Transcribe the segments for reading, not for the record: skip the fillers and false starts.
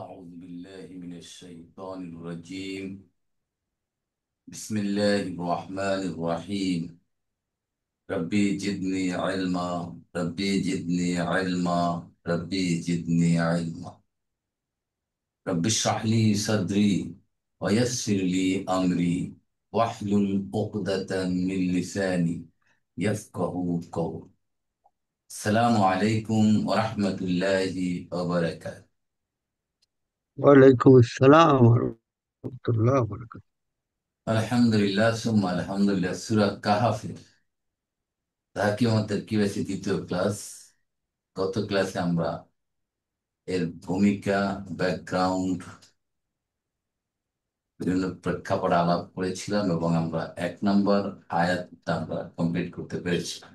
أعوذ بالله من الشيطان الرجيم. بسم الله الرحمن الرحيم. ربي زدني علما. ربي زدني علما. ربي زدني علما. رب اشرح لي صدري ويسر لي أمري واحلل عقدة من لساني يفقه قولي. السلام عليكم ورحمة الله وبركاته. ওয়ালাইকুম আসসালাম ওয়া রাহমাতুল্লাহি ওয়া বারাকাতুহু। الحمد لله ثم الحمد لله سورة كهف তাহাকে আমাদের কি হয়েছে দ্বিতীয় ক্লাস। গত ক্লাসে আমরা এর ভূমিকা, ব্যাকগ্রাউন্ড, বিভিন্ন প্রেক্ষাপট আলাপ করেছিলাম এবং আমরা 1 নম্বর আয়াতটা আমরা কমপ্লিট করতে পেরেছিলাম।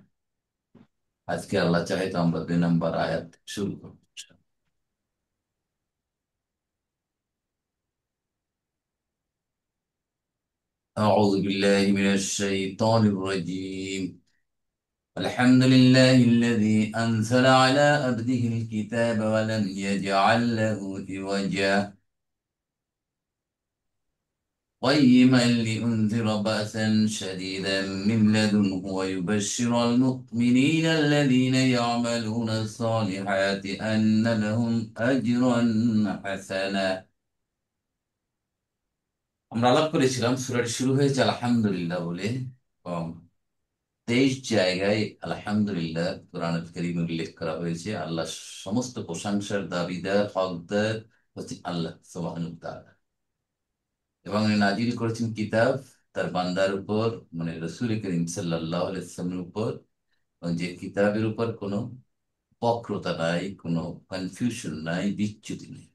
আজকে আল্লাহ চাহে তো আমরা 2 নম্বর আয়াত শুরু করব। أعوذ بالله من الشيطان الرجيم. الحمد لله الذي أنزل على عبده الكتاب ولم يجعل له عوجا قيما لينذر بأسا شديدا من لدنه ويبشر المؤمنين الذين يعملون الصالحات أن لهم أجرا حسنا. আমরা আলাপ করেছিলাম সূরাটি শুরু হয়েছে আলহামদুলিল্লাহ বলে এবং 23 জায়গায় আলহামদুলিল্লাহ কোরআনুল কারীমে উল্লেখ করা হয়েছে। আল্লাহ সমস্ত প্রশংসার দাবিদার, হকদার হচ্ছে আল্লাহ সুবহানাহু ওয়া তাআলা। এবং উনি নাজিল করেছেন কিতাব তার বান্দার উপর, মানে রসুল করিম সাল্লাল্লাহু আলাইহি ওয়াসাল্লামের উপর, এবং যে কিতাবের উপর কোনো বক্রতা নাই, কোনো কনফিউশন নাই, বিচ্যুতি নেই।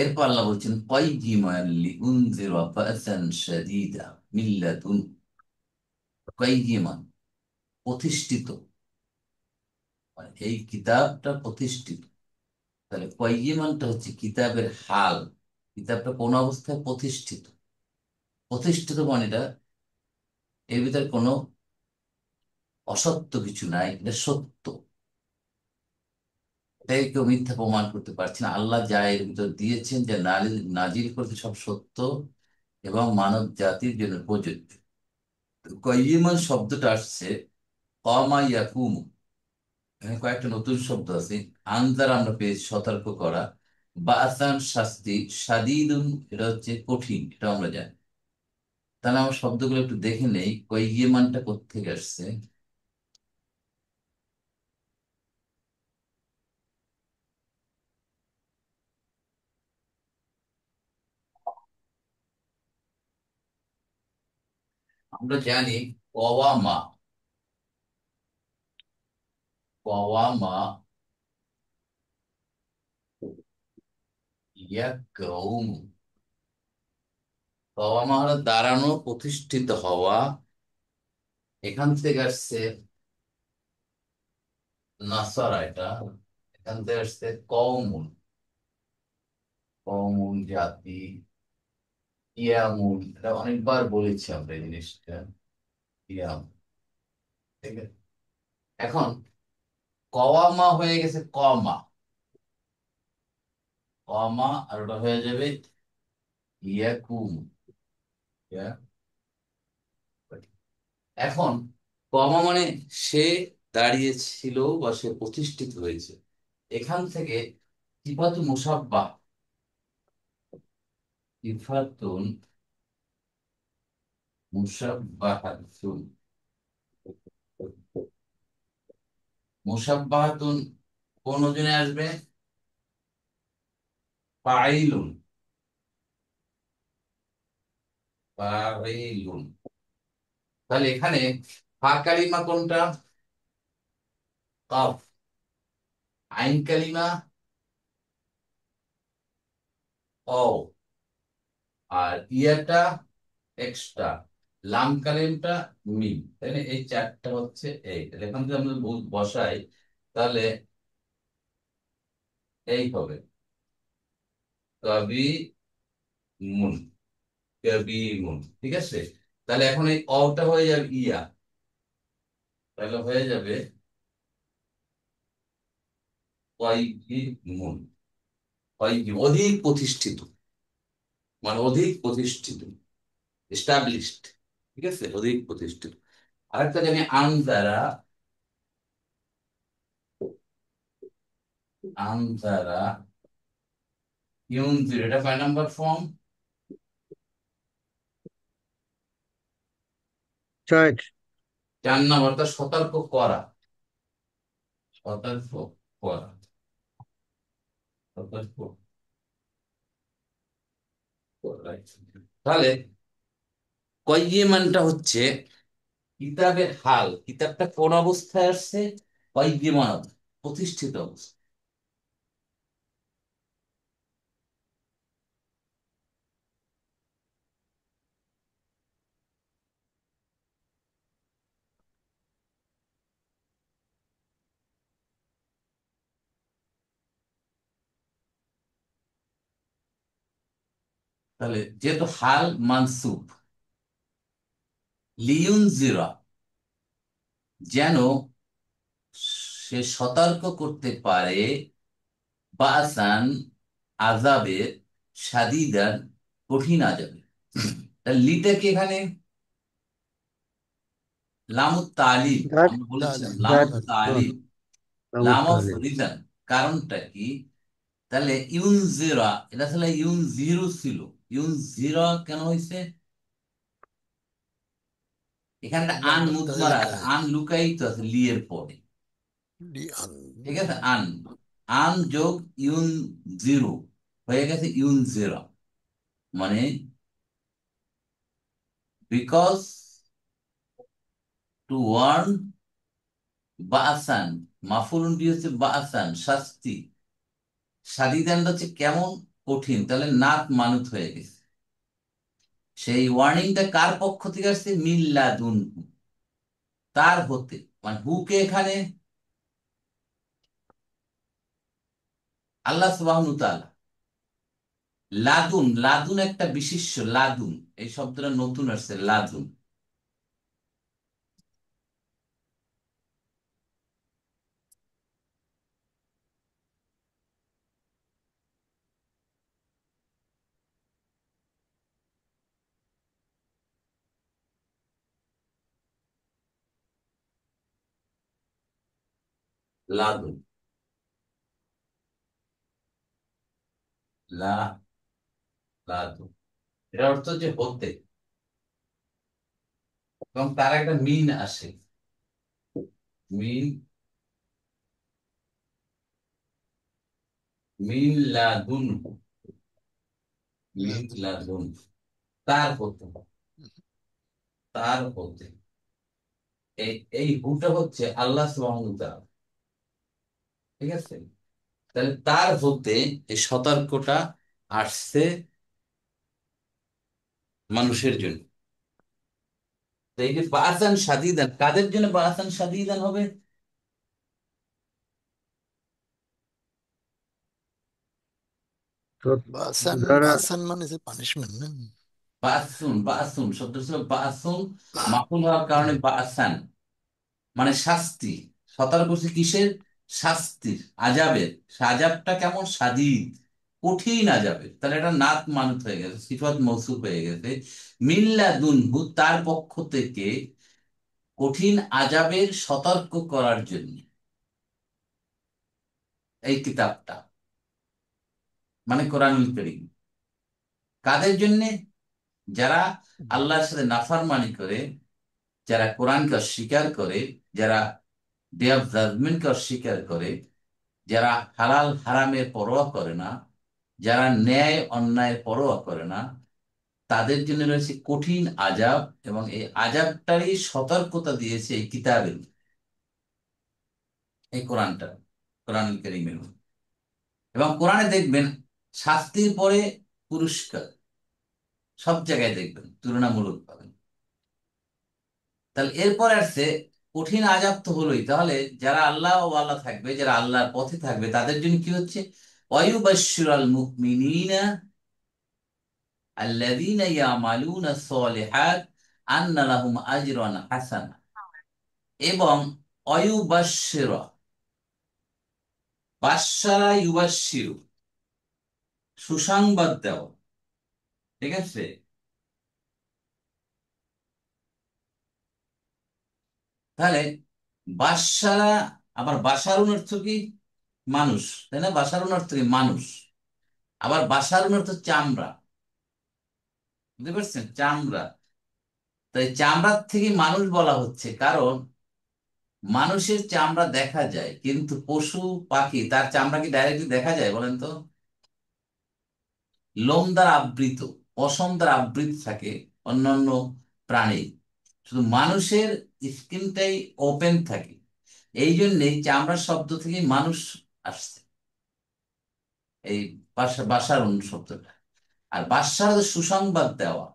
এরপর আল্লাহ বলছেন কাইয়িমান লিউনযিরা বাসান শাদীদা মিন লাদুন। কাইয়িমান, প্রতিষ্ঠিত, মানে এই কিতাবটা প্রতিষ্ঠিত। তাহলে কাইয়িমানটা হচ্ছে কিতাবের হাল, কিতাবটা কোন অবস্থায় প্রতিষ্ঠিত। প্রতিষ্ঠিত মানে এটা, এর ভিতরে কোনো অসত্য কিছু নাই, এটা সত্য। এটাকে কেউ মিথ্যা প্রমাণ করতে পারছে না। আল্লাহ যা এর ভিতর দিয়েছেন, যা নাজিল করতে, সব সত্য এবং মানব জাতির জন্য প্রযোজ্য। কয়িমান শব্দটা আসছে কমা ইয়াকুম। এখানে কয়েকটা নতুন শব্দ আছে। আনজার আমরা পেয়েছি সতর্ক করা, বাসান শাস্তি, শাদীদুন এটা হচ্ছে কঠিন, এটা আমরা জানি। তাহলে আমরা শব্দগুলো একটু দেখে নেই, কয়িমানটা কোত্থেকে আসছে। আমরা জানি কওয়ামা, কওয়ামা ইয়াকউম। কওয়ামা হলো দাঁড়ানো, প্রতিষ্ঠিত হওয়া। এখান থেকে আসছে নাসারা, এটা এখান থেকে আসছে কওমুন। কওমুন জাতি, ইয়ামুন, এটা অনেকবার বলেছি আমরা এই জিনিসটা। ইয়াম, ঠিক আছে। এখন কওয়ামা হয়ে গেছে কমা, কমা, আর ওটা হয়ে যাবে ইয়াকুম, ইয়া। এখন কমা মানে সে দাঁড়িয়েছিল বা সে প্রতিষ্ঠিত হয়েছে। এখান থেকে সিফাতু মুসাব্বাহ, সিফাতুন মুসাব্বাহাতুন, মুসাব্বাহাতুন কোন ওজনে আসবে? ফাইলুন, ফাইলুন। তাহলে এখানে ফা কালিমা কোনটা? কাফ। আইন কালিমা অ। আর ইয়াটা এক্সট্রা, লাম কালিমটা মিম, তাই না? এই চারটা হচ্ছে এই। তাহলে এখান থেকে আমরা বসাই, তাহলে এই হবে কবি মুন, কবি মুন, ঠিক আছে। তাহলে এখন এই অটা হয়ে যাবে ইয়া, তাহলে হয়ে যাবে কয়ি মুন। অধিক প্রতিষ্ঠিত, মানে অধিক প্রতিষ্ঠিত, এস্টাবলিশড। ঠিক আছে, অধিক প্রতিষ্ঠিত। আরেকটা জানি আনজারা, আনজারা ইউনজির, এটা কয় নাম্বার ফর্ম? 4। 4 নাম্বারটা সতর্ক করা, সতর্ক করা, সতর্ক করা। তাহলে কয়গিমানটা হচ্ছে কিতাবের হাল, কিতাবটা কোন অবস্থায় আসছে? কয়গিমান, প্রতিষ্ঠিত অবস্থা। তাহলে যেহেতু হাল মানসুব, লিউনজিরা, যেন সে সতর্ক করতে পারে, বাসান, আযাবের, শাদীদান, কঠিন আযাবে। তা লিটা কি এখানে? লামুত তালিম, দাঁত আমরা বলেছিলাম দাঁত লামুত তালিম, লাম অফ তাহলে রিজন। কারণটা কি? তাহলে ইউনজিরা, এটা আসলে ইউনজিরু ছিল, ইউনজিরা কেন হয়েছে? এখানে একটা লাম আন মুত্তারিদা মুদমারা লিখা আছে, है আন লুকায়িত আছে লি এর পরে। লি আন ঠিক আছে, আন, আন যোগ ইউন জিরো হয়ে গেছে ইউন জিরো, মানে বিকজ, টু ওয়ার্ন, বাসান, মাফুলুন বি হচ্ছে বাসান, শাস্তি, শাদীদানটা হচ্ছে কেমন, কঠিন। তাহলে নাত মানুত হয়ে গেছে। সেই ওয়ার্নিংটা কার পক্ষ থেকে আসছে? মিল্লাদুন, তার হতে, মানে হুকে এখানে আল্লাহ সুবহানাহু ওয়া তাআলা। লাদুন, লাদুন একটা বিশিষ্য, লাদুন এই শব্দটা নতুন আসছে, লাদুন। লাদুন, লা, লাদুন, এর অর্থ যে হতে, এবং তার একটা মিন আসে, মিন, মিন লাদুন, মিন লাদুন লাদুন, তার হতে, তার হতে। এই এই হুটা হচ্ছে আল্লাহ সুবহানাহু ওয়া তাআলা। ঠিক আছে, তাহলে তার হতে এই সতর্কটা আসছে মানুষের জন্য। তো এই যে বাসান শাদীদান, কাদের জন্য বাসান শাদীদান হবে? তো বাসান যারা বাসান মানে যে পানিশমেন্ট না বাসুন, বাসুন শব্দ ছিল বাসুন, মাফুল হওয়ার কারণে বাসান, মানে শাস্তি। সতর্ক করছে কিসের? শাস্তির, আজাবের। আজাবটা কেমন? শাদীদ, কঠিন আজাবের। তাহলে এটা নাত মানত হয়ে গেছে, সিফাত মৌসুফ হয়ে গেছে। মিল্লাদুনহু, তার পক্ষ থেকে, কঠিন আজাবের সতর্ক করার জন্য এই কিতাবটা, মানে কোরআনুল কারীম। কাদের জন্য? যারা আল্লাহর সাথে নাফরমানি করে, যারা কোরআনকে অস্বীকার করে, যারা ডে অফ জাজমেন্টকে অস্বীকার করে, যারা হালাল হারামের পরোয়া করে না, যারা ন্যায় অন্যায়ের পরোয়া করে না, তাদের জন্য রয়েছে কঠিন আযাব। এবং এই আযাবটারই সতর্কতা দিয়েছে এই কিতাবের, এই কোরআনটা, কোরআনুল কারীমের। এবং কোরআনে দেখবেন শাস্তির পরে পুরস্কার, সব জায়গায় দেখবেন তুলনামূলক পাবেন। তাহলে এরপর আসছে কঠিন আযাব তো হলোই, তাহলে যারা আল্লাহ ও আল্লাহ থাকবে, যারা আল্লাহর পথে থাকবে, তাদের জন্য কি হচ্ছে? ওয়ায়ুবাশশিরুল মুমিনিনা আল্লাযীনা ইয়ামালুনা সলিহাত আন্না লাহুম আজরান হাসানা। এবং অয়ুবাশশিরা, বাশশারা ইউবাশশিরু, সুসংবাদ দেওয়া। ঠিক আছে, তাহলে বাশারা, আবার বাশারুন অর্থ কি? মানুষ, তাই না? বাশারুন অর্থ কি? মানুষ। আবার বাশারুন অর্থ চামড়া। বুঝতে পারছেন? চামড়া। তাই চামড়ার থেকে মানুষ বলা হচ্ছে, কারণ মানুষের চামড়া দেখা যায়, কিন্তু পশু পাখি তার চামড়া কি ডাইরেক্টলি দেখা যায় বলেন তো? লোম দ্বারা আবৃত, পশম দ্বারা আবৃত থাকে অন্যান্য প্রাণী, শুধু মানুষের স্কিনটাই ওপেন থাকে। এই জন্যেই চামড়ার শব্দ থেকে মানুষ আসছে, এই বাসারুন শব্দটা। আর বাসার সুসংবাদ দেওয়া,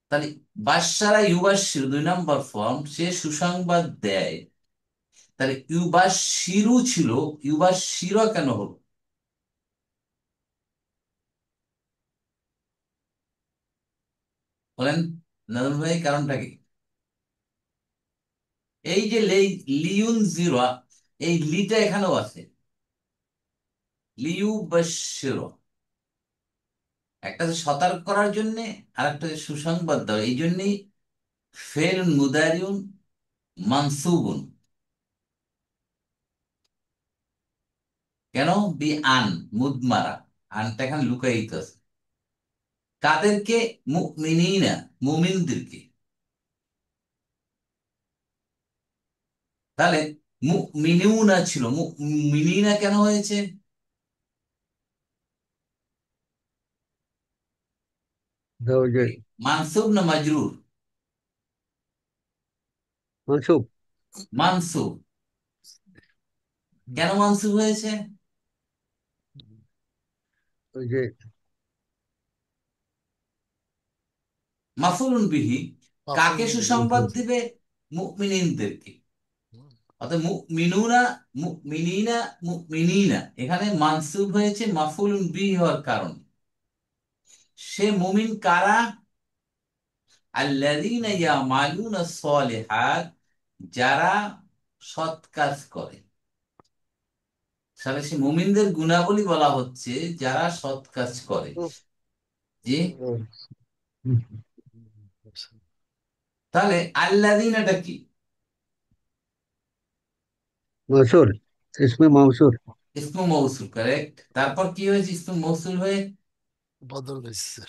তাহলে বাসারা ইউবাশির 2 নম্বর ফর্ম, সে সুসংবাদ দেয়। তাহলে ইউবাশিরু ছিল, ইউবাশিরা কেন হলো? বলেন নাজমুল ভাই, কারণটা কি? এই যে লিউন জিরা, এই লিটা এখানেও আছে, লিউ বাশির। একটা যে সতর্ক করার জন্য, আর একটা যে সুসংবাদ দেওয়া, এই জন্যই ফেল মুদারিউন মানসুবুন। কেন? বি আন, মুদমারা, আনটা এখানে লুকায়িত আছে। কাদেরকে? মুমিনিনা, মুমিনদেরকে। তাহলে মুমিনুনা ছিল, মুমিনিনা কেন হয়েছে? যে মানসুব না মাজরুর? মানসুব। মানসুব। কেন মানসুব হয়েছে? ওই যে মাফুলুন বিহি। কাকে মাফুলুন বিহি। সুসংবাদ দিবে? মুমিনিনদেরকে। অর্থাৎ মুমিনুনা, মুমিনিনা, মুমিনিনা এখানে মানসুব হয়েছে মাফুলুন বিহি হওয়ার কারণ। সে মুমিন কারা? আল্লাযীনা ইয়ামালুনা সলিহাত, যারা সৎ কাজ করে। তাহলে সে মুমিনদের গুণাবলী বলা হচ্ছে, যারা সৎ কাজ করে। জি। তাহলে আল্লাযীনাটা কি? মৌসুল, ইসমে মৌসুল। ইসমু মৌসুল, কারেক্ট। তারপর কি হয়েছে ইসমু মৌসুল হয়ে? বদল হয়েছে।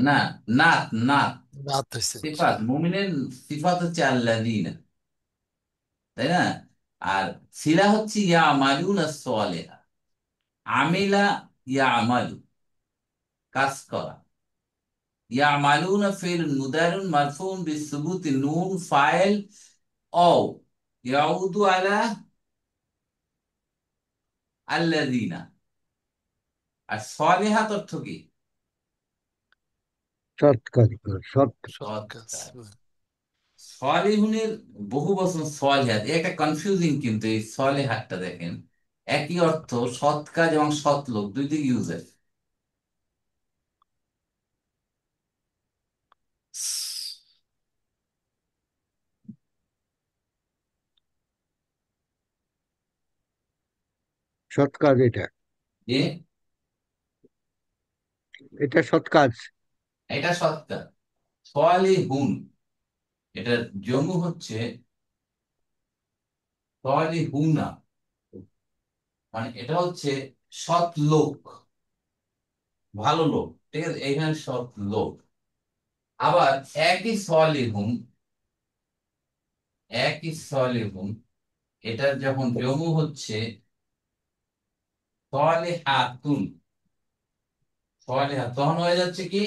না, নাত, নাত। রাত হয়েছে। সিফাত, মুমিনের সিফাত হচ্ছে আল্লাযীনা, তাই না? আর সিলা হচ্ছে ইয়ামালুনা সলিহা। আমিলা, ইয়ামালু, কাজ করা। ইয়ামালুনা ফিল মুদারিউন মারফুউন বিসুবুতি নুন ফাইল অও ইয়াউদু আলা আল্লাযীনা। আর সলিহাত অর্থ কি? সৎ কাজ করে, সৎ। সৎ সৎ কাজ। কাজ। সলিহুনের বহু বচন সলিহাত, এটা কনফিউজিং, কিন্তু এই সলিহাতটা দেখেন, একই অর্থ, সৎ কাজ এবং সৎ লোক, দুই দিক ইউজ হয়। সৎ কাজ এটা। যে এটা সৎ কাজ। এটা সৎ কাজ। সলিহুন, এটার জমু হচ্ছে সলিহুনা, মানে এটা হচ্ছে সৎ লোক, ভালো লোক। ঠিক আছে, এখানে সৎ লোক। আবার একই সলিহুন, একই সলিহুন, এটার যখন জমু হচ্ছে সলিহাতুন, সলিহাত, তখন হয়ে যাচ্ছে কি?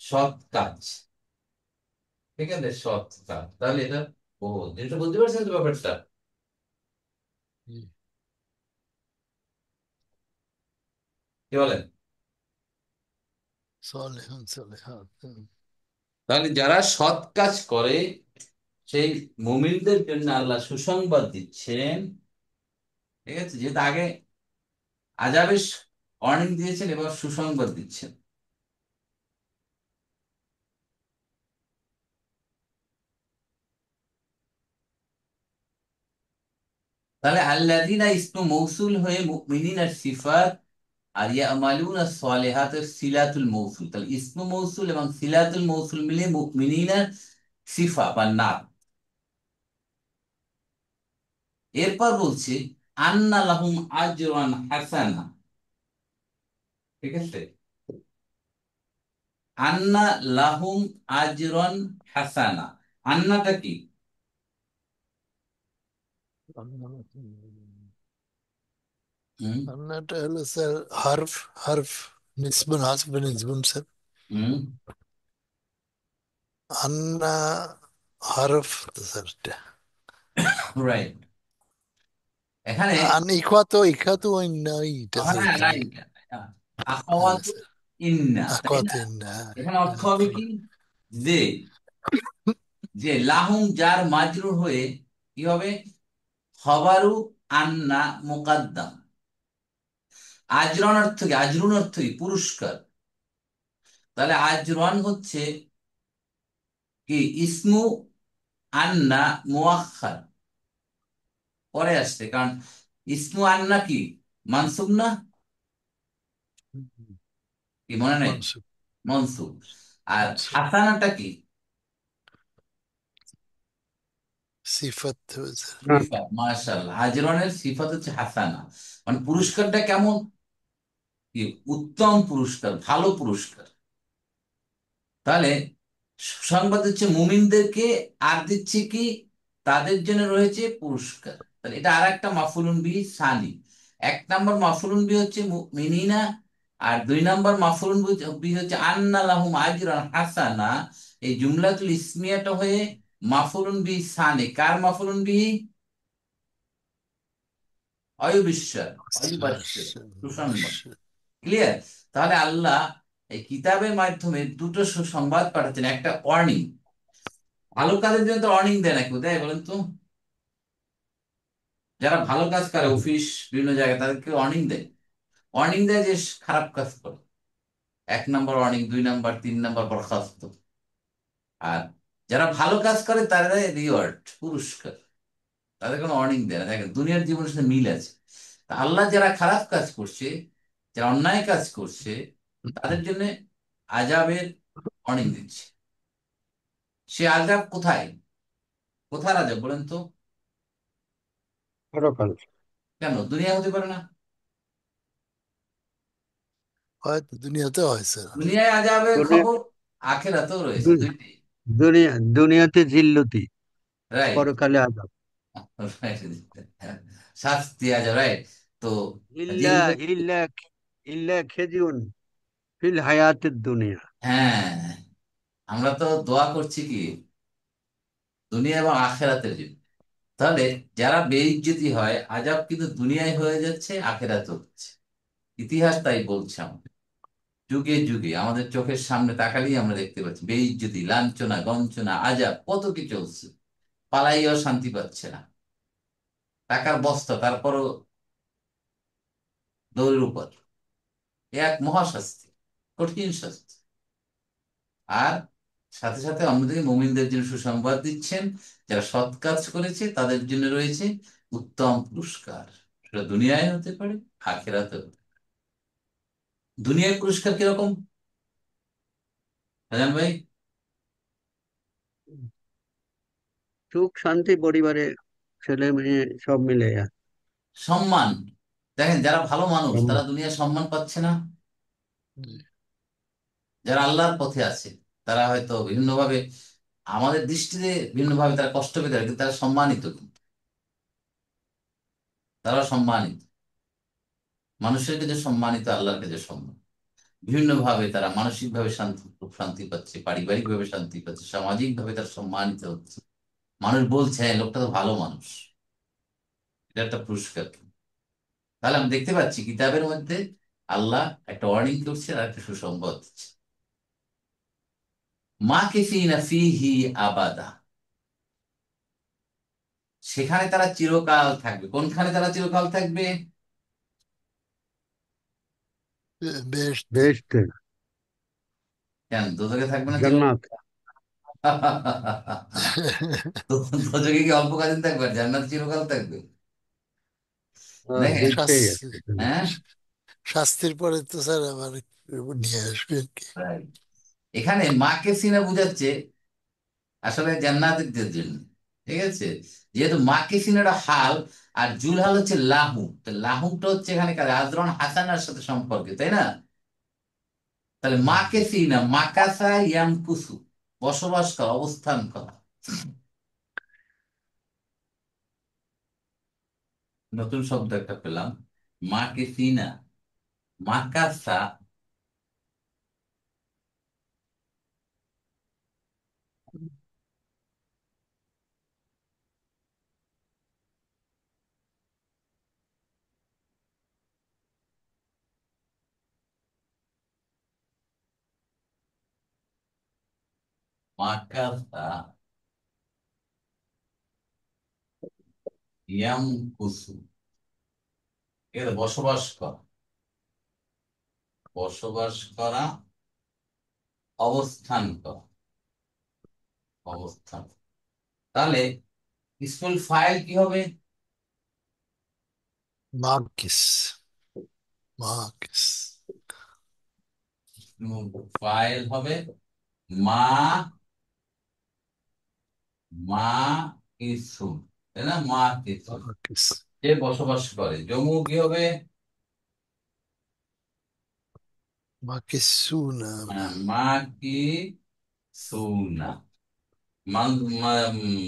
সৎ কাজ। ঠিক আছে, সৎ কাজ। তাহলে এটা বহু, এটা বুঝতে পারছেন তো ব্যাপারটা? কি বলেন? সলেহন সলেহাত। তাহলে যারা সৎ কাজ করে, সেই মুমিনদের জন্য আল্লাহ সুসংবাদ দিচ্ছেন। ঠিক আছে, যেহেতু আগে আযাবের ওয়ার্নিং দিয়েছেন, এবার সুসংবাদ দিচ্ছেন। তাহলে আল্লাযীনা ইসমু মৌসুল হয়ে মুমিনিন আর সিফাত, আর ইয়ামালুনা সালিহাতের সিলাতুল মৌসুল, তাহলে ইসমু মৌসুল এবং সিলাতুল মৌসুল মিলে মুমিনিনের সিফা বা নাম। এরপর বলছে আন্না লাহুম আজরান হাসানা, ঠিক আছে? আন্না লাহুম আজরান হাসানা, আন্নাটা কি? হুম। রান্নাটা হলো স্যার হারফ, হারফ নিসবুন, হাসব নিসবুন স্যার। হুম। আন্না হারফ তো স্যার এটা। রাইট। এখানে আন ইখওয়াতো, ইখওয়াতো ইন্না এটা স্যার হ্যাঁ এখানে। রাইট, হ্যাঁ আখাওয়াতু স্যার, ইন্না, তাই আখওয়াতো না? ইন্না, এখানে অর্থ হ্যাঁ হবে কি? যে যে লাহুম যার মাজরুর হয়ে কি হবে? খবরু আন্না মুকাদ্দাম। আজরন অর্থ কি? আজরুন অর্থ কি? পুরস্কার। তাহলে আজরন হচ্ছে কি? ইসমু আন্না মুআখখার, পরে আসছে, কারণ ইসমু আন্না কি মানসুব না? কি মনে নেই? মানসুব, মনসুব। আর মানসুব হাসানাটা কি? সিফাত হবে স্যার। না, সিফাত। মাশাআল্লাহ, আজরনের সিফাত হচ্ছে হাসানা, মানে পুরস্কারটা কেমন? কি? উত্তম পুরস্কার, ভালো পুরস্কার। তাহলে সুসংবাদ হচ্ছে মুমিনদেরকে, আর দিচ্ছে কি? তাদের জন্য রয়েছে পুরস্কার। তাহলে এটা আর একটা মাফুলুন বিহি সানি। এক নম্বর মাফুলুন বিহি হচ্ছে মুমিনিনা, আর দুই নম্বর মাফুলুন বিহি হচ্ছে আন্না লাহুম আজরান হাসানা। এই জুমলাতুল ইসমিয়াটা হয়ে মাফুলুন বিহি সানি। কার মাফুলুন বিহি? অয়ুবিশ্বার, অয়ুবাশ্বের, সুসংবাদ। ক্লিয়ার? তাহলে আল্লাহ এই কিতাবের মাধ্যমে দুটো সুসংবাদ পাঠাচ্ছেন, একটা ওয়ার্নিং। ভালো কাজের জন্য তো ওয়ার্নিং দেয় না কেউ, দেয় বলেন তো? যারা ভালো কাজ করে অফিস বিভিন্ন জায়গায় তাদেরকে ওয়ার্নিং দেয়। ওয়ার্নিং দেয় যে খারাপ কাজ করে, এক নম্বর ওয়ার্নিং, দুই নম্বর, তিন নম্বর বরখাস্ত। আর যারা ভালো কাজ করে তারা দেয় রিওয়ার্ড, পুরস্কার। তাদের কোনো ওয়ার্নিং দেয় না। দেখেন দুনিয়ার জীবনের সাথে মিল আছে। তা আল্লাহ যারা খারাপ কাজ করছে, যারা অন্যায় কাজ করছে, তাদের জন্য আজাবের ওয়ার্নিং দিচ্ছে। সে আজাব কোথায়? কোথায় আজাব বলেন তো? পরকাল। কেন দুনিয়া হতে পারে না? হয়তো দুনিয়াতে হয় স্যার। দুনিয়ায় আজাবের দুনিয়া খবর, আখেরাতেও রয়েছে, দু- দুইটি। দুনিয়াতে জিল্লতি, রাইট। পরকালে আযাব। শাস্তি আজাব, রাইট। তো ইল্লা জিল্লু, ইল্লা ইল্লা খেজিউন ফিল হায়াতের দুনিয়া। হ্যাঁ, আমরা তো দোয়া করছি কি দুনিয়া এবং আখেরাতের জন্য। তাহলে যারা বেইজ্জতি হয়, আজাব কিন্তু দুনিয়ায় হয়ে যাচ্ছে, আখেরাতে হচ্ছে। ইতিহাস তাই বলছে আমাদের। যুগে যুগে আমাদের চোখের সামনে তাকালেই আমরা দেখতে পাচ্ছি বেইজ্জতি, লাঞ্ছনা, গঞ্চনা, আজাব, কত কি চলছে। পালাইও শান্তি পাচ্ছে না, টাকার বস্তা তারপরও দৌড়ের উপর। এ এক মহাশাস্তি, কঠিন শাস্তি। আর সাথে সাথে অন্যদিকে মুমিনদের জন্য সুসংবাদ দিচ্ছেন, যারা সৎ কাজ করেছে তাদের জন্য রয়েছে উত্তম পুরস্কার। সেটা দুনিয়ায় হতে পারে, আখেরাতে হতে পারে। দুনিয়ার পুরস্কার কিরকম রাজান ভাই? সুখ শান্তি পরিবারে, ছেলে মেয়ে সব মিলে সম্মান। দেখেন যারা ভালো মানুষ তারা সম্মান। দুনিয়ায় সম্মান পাচ্ছে না। জি। যারা আল্লাহর পথে আছে তারা হয়তো বিভিন্নভাবে, আমাদের দৃষ্টিতে বিভিন্নভাবে তারা কষ্ট পেতে পারে, কিন্তু তারা সম্মানিত, কিন্তু তারা সম্মানিত, মানুষের কাছে সম্মানিত, আল্লাহর কাছে সম্মান। বিভিন্ন ভাবে তারা মানসিক ভাবে শান্তি, খুব শান্তি পাচ্ছে, পারিবারিক ভাবে শান্তি পাচ্ছে, সামাজিক ভাবে তারা সম্মানিত হচ্ছে। মানুষ বলছে হ্যাঁ লোকটা তো ভালো মানুষ। এটা একটা পুরস্কার। তাহলে আমি দেখতে পাচ্ছি কিতাবের মধ্যে আল্লাহ একটা ওয়ার্নিং করছে আর একটা সুসংবাদ দিচ্ছে। মা কিফিনা ফিহি আবাদা, সেখানে তারা চিরকাল থাকবে। কোনখানে তারা চিরকাল থাকবে? বেহেশতে। বেহেশতে, কেন দোজখে থাকবে না চিরকাল? জান্নাত। তো দোজখে কি অল্প কাদিন থাকবে আর জান্নাত চিরকাল থাকবে? দেখেন, দুইটাই শাস্তি, আছে। হ্যাঁ, শাস্তির পরে তো স্যার আবার নিয়ে আসবে আর কি। Right. এখানে মাকে সিনা বুঝাচ্ছে আসলে জান্নাতীদের জন্য। ঠিক আছে, যেহেতু মাকে সিনাটা হাল আর জুলহাল হচ্ছে লাহু, তো লাহুটা হচ্ছে এখানে কার আজরন হাসানার সাথে সম্পর্কিত, তাই না? তাহলে হুম। মাকে সিনা মাকাসা ইয়ামকুসু, বসবাস করা, অবস্থান করা। নতুন শব্দ একটা পেলাম, মাকে সিনা, মাকাসা, মাকাসা ইয়ামকুসু, এর বসবাস করা, বসবাস করা, অবস্থান করা, অবস্থান। তাহলে স্কুল ফাইল কি হবে? Marquis, Marquis. ফাইল হবে মা, মা কিছু, তাই না? মা কিছু, মার্কিস, যে বসবাস করে। জমু কি হবে? মার্কিসুনা। মা কি সুনা।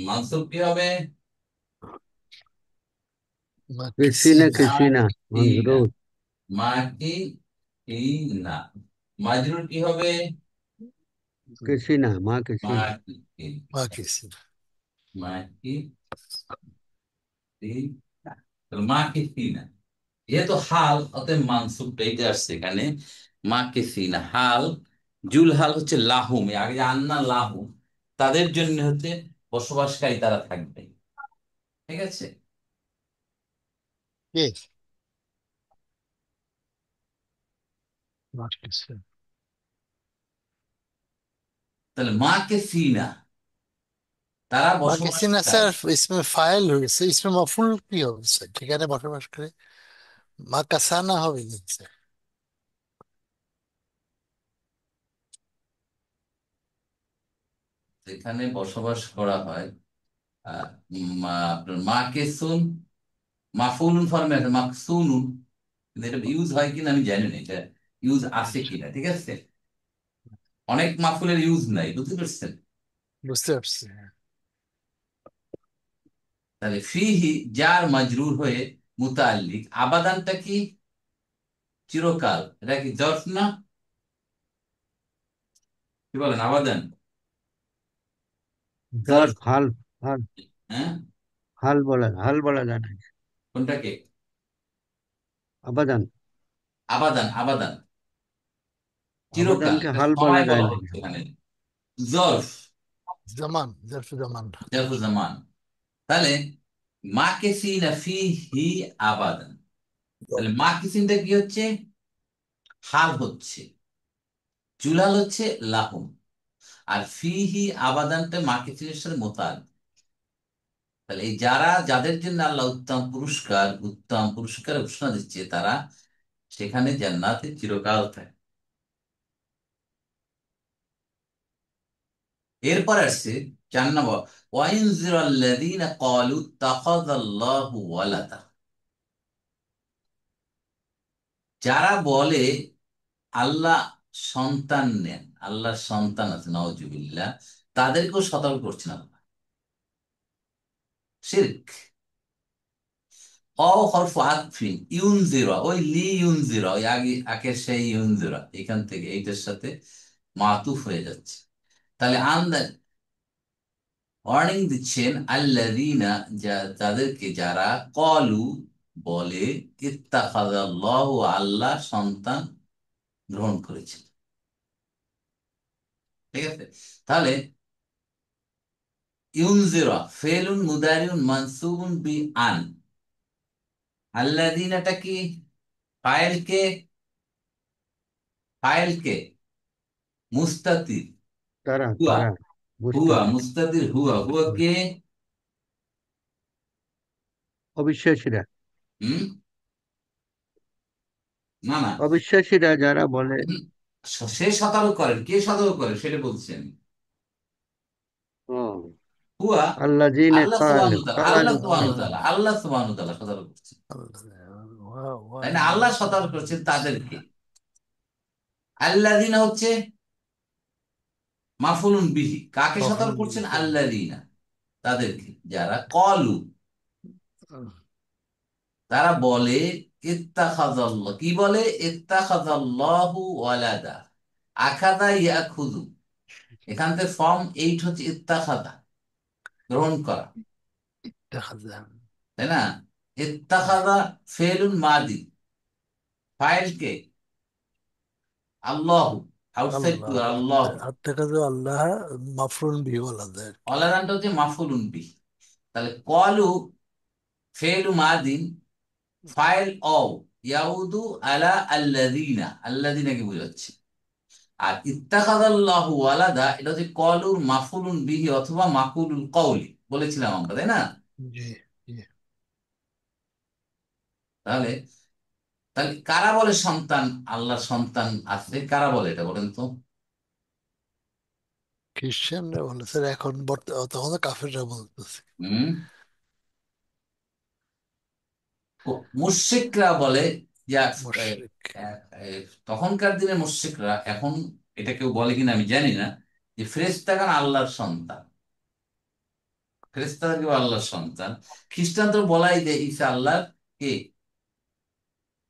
মানসুব কি হবে? কৃষিনা মার্কিসিনা, মা কৃষিনা কি না, মজরুর। মা কি কি না। মাজরুর কি হবে? কৃষিনা মা মা কৃষিনা। কি কি, মার্কিসিনা। মা কি কি না। তাহলে মা কি কি না, যেহেতু হাল অতএব মানসুবটা এইটা আসছে এখানে। মাকে সিন হাল, জুল হাল হচ্ছে লাহুম, এর আগে যে আন্না লাহুম, তাদের জন্য হচ্ছে বসবাসকারী তারা থাকবে। ঠিক আছে, কে? মার্কিসিনা। তাহলে মাকে সিনা, তারা মার্কিসিনা স্যার বসবাসকারী। ইসমে ফাইল হয়েছে, ইসমে মফুল কি হবে স্যার যেখানে বসবাস করে? মাকাসানা হবে না স্যার? যেখানে বসবাস করা হয়, আহ, আপনার মাকে সুন, মাফুলুন ফর্মে আছে মাকসুনুন, কিন্তু এটা ইউজ হয় কিনা আমি জানি না, এটা ইউজ আছে কিনা। ঠিক আছে, অনেক মাফুলের ইউজ নাই, বুঝতে পারছেন? বুঝতে পারছি, হ্যাঁ। তাহলে ফিহি যার মাজরুর হয়ে মুতাল্লিক, আবাদানটা কি? চিরকাল, এটা কি জর্ফ না? কি বলেন, আবাদান জর্জ জর্ফ? হাল। হাল। হ্যাঁ, হাল বলা যায় না। কোনটাকে? আবাদান। আবাদান, আবাদান চিরকাল, আবাদানকে এটা হাল বলা সময় যায় বলা না। হচ্ছে এখানে। জর্ফ, জামান, জারফ জামান। জর্ফ জামান। তাহলে মাকেসিনা ফিহি আবাদান, তাহলে মাকেসিনটা কি হচ্ছে? হাল হচ্ছে, চুলাল হচ্ছে লাহুম, আর ফিহি আবাদানটা মাকেসিনের সাথে মোতাল। তাহলে এই যারা, যাদের জন্য আল্লাহ উত্তম পুরস্কার, উত্তম পুরস্কারের ঘোষণা দিচ্ছে, তারা সেখানে জান্নাতে চিরকাল থাকে। এরপর আসছে 4 নম্বর, ওয়াইনজিরাল্লাযীনা ক্বালু ইত্তাখাযাল্লাহু ওয়ালাদা, যারা বলে আল্লাহ সন্তান নেন, আল্লাহর সন্তান আছে, নাউজুবিল্লাহ, তাদেরকেও সতর্ক করছেন আল্লাহ। শিরক। অ হরফ আতফিন, ইউনজিরা, ওই লি ইউনজিরা, ওই আগে আখের সেই ইউনজিরা, এখান থেকে এইটার সাথে মাতুফ হয়ে যাচ্ছে। তাহলে ওয়ার্নিং দিচ্ছেন আল্লাযীনা, তাদেরকে যারা কলু বলে ইত্তাখাযাল্লাহু, আল্লাহ সন্তান গ্রহণ করেছেন। ঠিক আছে, তাহলে ইউনজিরা ফেলুন মুদারিউন মানসুবুন বি আন, আল্লাযীনাটা কি? ফাইল কে? ফাইল কে? মুস্তাতির তারা হুয়া, তারা হুয়া মুস্তাফিজ। মুস্তাতির হুয়া, হুয়া কে? অবিশ্বাসীরা। হুম, না না, অবিশ্বাসীরা যারা বলে, হুম, সে সতর্ক করেন, কে সতর্ক করে সেটা বলছেন। ও হুয়া আল্লাযীনা আল্লাহ ক্বালু সুবহানাহু ওয়া তাআলা, আল্লাহ ক্বালু সুবহানাহু ওয়া তাআলা, আল্লাহ সুবহানাহু ওয়া তাআলা সতর্ক করছেন। তাই না, আল্লাহ সতর্ক করছেন তাদেরকে। আল্লাযীনা হচ্ছে মাফউলুন বিহি, কাকে সতর্ক করছেন? আল্লাযীনা, তাদেরকে যারা কলু, তারা বলে ইত্তাখাযাল্লাহ, কি বলে? ইত্তাখাযাল্লাহু ওয়ালাদা, আখাযা ইয়াখুযু, এখান থেকে ফর্ম 8 হচ্ছে ইত্তাখাযা, গ্রহণ করা, তাই না? ইত্তাখাযা ফেলুন মাদি, ফাইল কে? আল্লাহু, আউটসাইড টু আল্লাহ আল্লাহু, আত্মাকাজ আল্লাহ মাফরুন বিহি আলাদা আর কি। ওয়ালাদানটা হচ্ছে মাফউলুন বিহি। তাহলে কলু ফেলু মাদিন, ফাইল অও, ইয়াউদু আলা আল্লাযীনা, আল্লাযীনাকে বোঝাচ্ছে। আর ইত্তাখাযাল্লাহু ওয়ালাদা এটা হচ্ছে কলুর মাফুলুন বিহি অথবা মাকুলুল কওলি বলেছিলাম আমরা, তাই না? জি, জি। তাহলে তাহলে কারা বলে সন্তান, আল্লাহর সন্তান আছে, কারা বলে এটা বলেন তো? খ্রিস্টানরা বলে স্যার, এখন তখন তো কাফেররা বলতেছে। হুম, মুশরিকরা বলে যে মুশরিক। তখনকার দিনে মুশরিকরা, এখন এটা কেউ বলে কিনা আমি জানি না, যে ফেরেশতাগণ আল্লাহর সন্তান, ফেরেশতারা কেউ আল্লাহর সন্তান। খ্রিস্টান তো বলাই যে ঈসা আল্লাহর কে?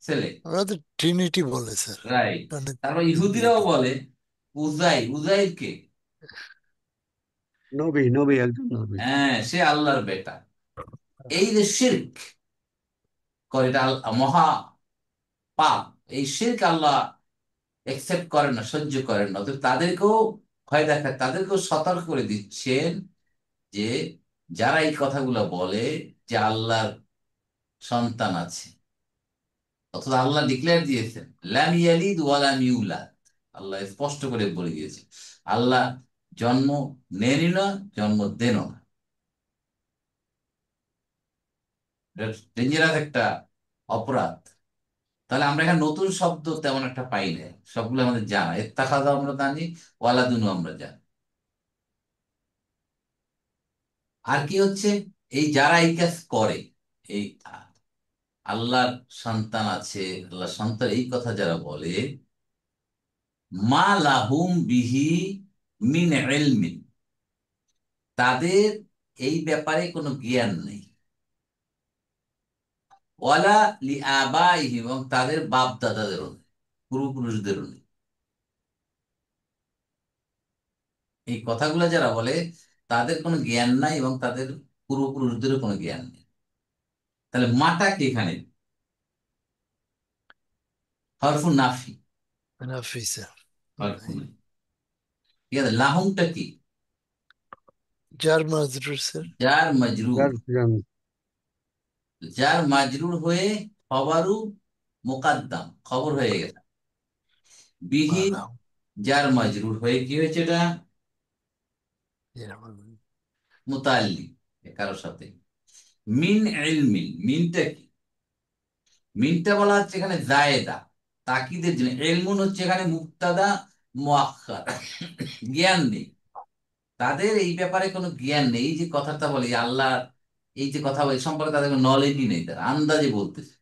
ছেলে। ওরা তো ট্রিনিটি বলে স্যার, রাইট। মানে তারপর তিন ইহুদিরাও দিকে। বলে উজাইর, উজাইর কে? নবী, নবী, একজন নবী। হ্যাঁ, সে আল্লাহর বেটা। এই যে শিরক করে, এটা মহা পাপ। এই শিরক আল্লাহ একসেপ্ট করেন না, সহ্য করেন না। তো তাদেরকেও ভয় দেখায়, তাদেরকেও সতর্ক করে দিচ্ছেন যে যারা এই কথাগুলো বলে যে আল্লাহর সন্তান আছে, অথচ আল্লাহ ডিক্লেয়ার দিয়েছেন লাম ইয়ালিদ ওয়া লাম ইউলাদ, আল্লাহ স্পষ্ট করে বলে দিয়েছেন আল্লাহ জন্ম নেনই না, জন্ম দেনও না। ডেঞ্জারাস একটা অপরাধ। তাহলে আমরা এখানে নতুন শব্দ তেমন একটা পাই না, সবগুলো আমাদের জানা। ইত্তাখাযা আমরা জানি, ওয়ালাদুনু আমরা জানি। আর কি হচ্ছে, এই যারা এই কাজ করে, এই আল্লাহর সন্তান আছে, আল্লাহ সন্তান, এই কথা যারা বলে, মা লাহুম বিহি মিন ইলমিন, তাদের এই ব্যাপারে কোনো জ্ঞান নেই। ওয়ালা লি আবাইহিম, এবং তাদের বাপ দাদাদেরও নেই, পূর্বপুরুষদেরও নেই। এই কথাগুলো যারা বলে তাদের কোনো জ্ঞান নাই, এবং তাদের পূর্বপুরুষদেরও কোনো জ্ঞান নেই। তাহলে মাটা কি এখানে? হরফুন নাফি, নাফি স্যার। হরফুন নাই। ঠিক আছে, লাহুমটা কি? যার মাজরুর স্যার। যার মজরুর, যার যান। যার মাজরুর হয়ে খবরু মুকাদ্দাম, খবর হয়ে গেছে। বিহি, মালা। যার মাজরুর হয়ে কি হয়েছে? এটা মুতাল্লি, কারোর সাথে। মিন ইলমিন, মিনটা কি? মিনটা বলা হচ্ছে এখানে জায়েদা, তাকিদের জন্য। ইলমুন হচ্ছে এখানে মুক্তাদা মুআক্খার, জ্ঞান নেই তাদের এই ব্যাপারে, কোনো জ্ঞান নেই। এই যে কথাটা বলে আল্লাহ, এই যে কথা বলে সম্পর্কে তাদের কোনো নলেজই নেই, তারা আন্দাজে বলতেছে,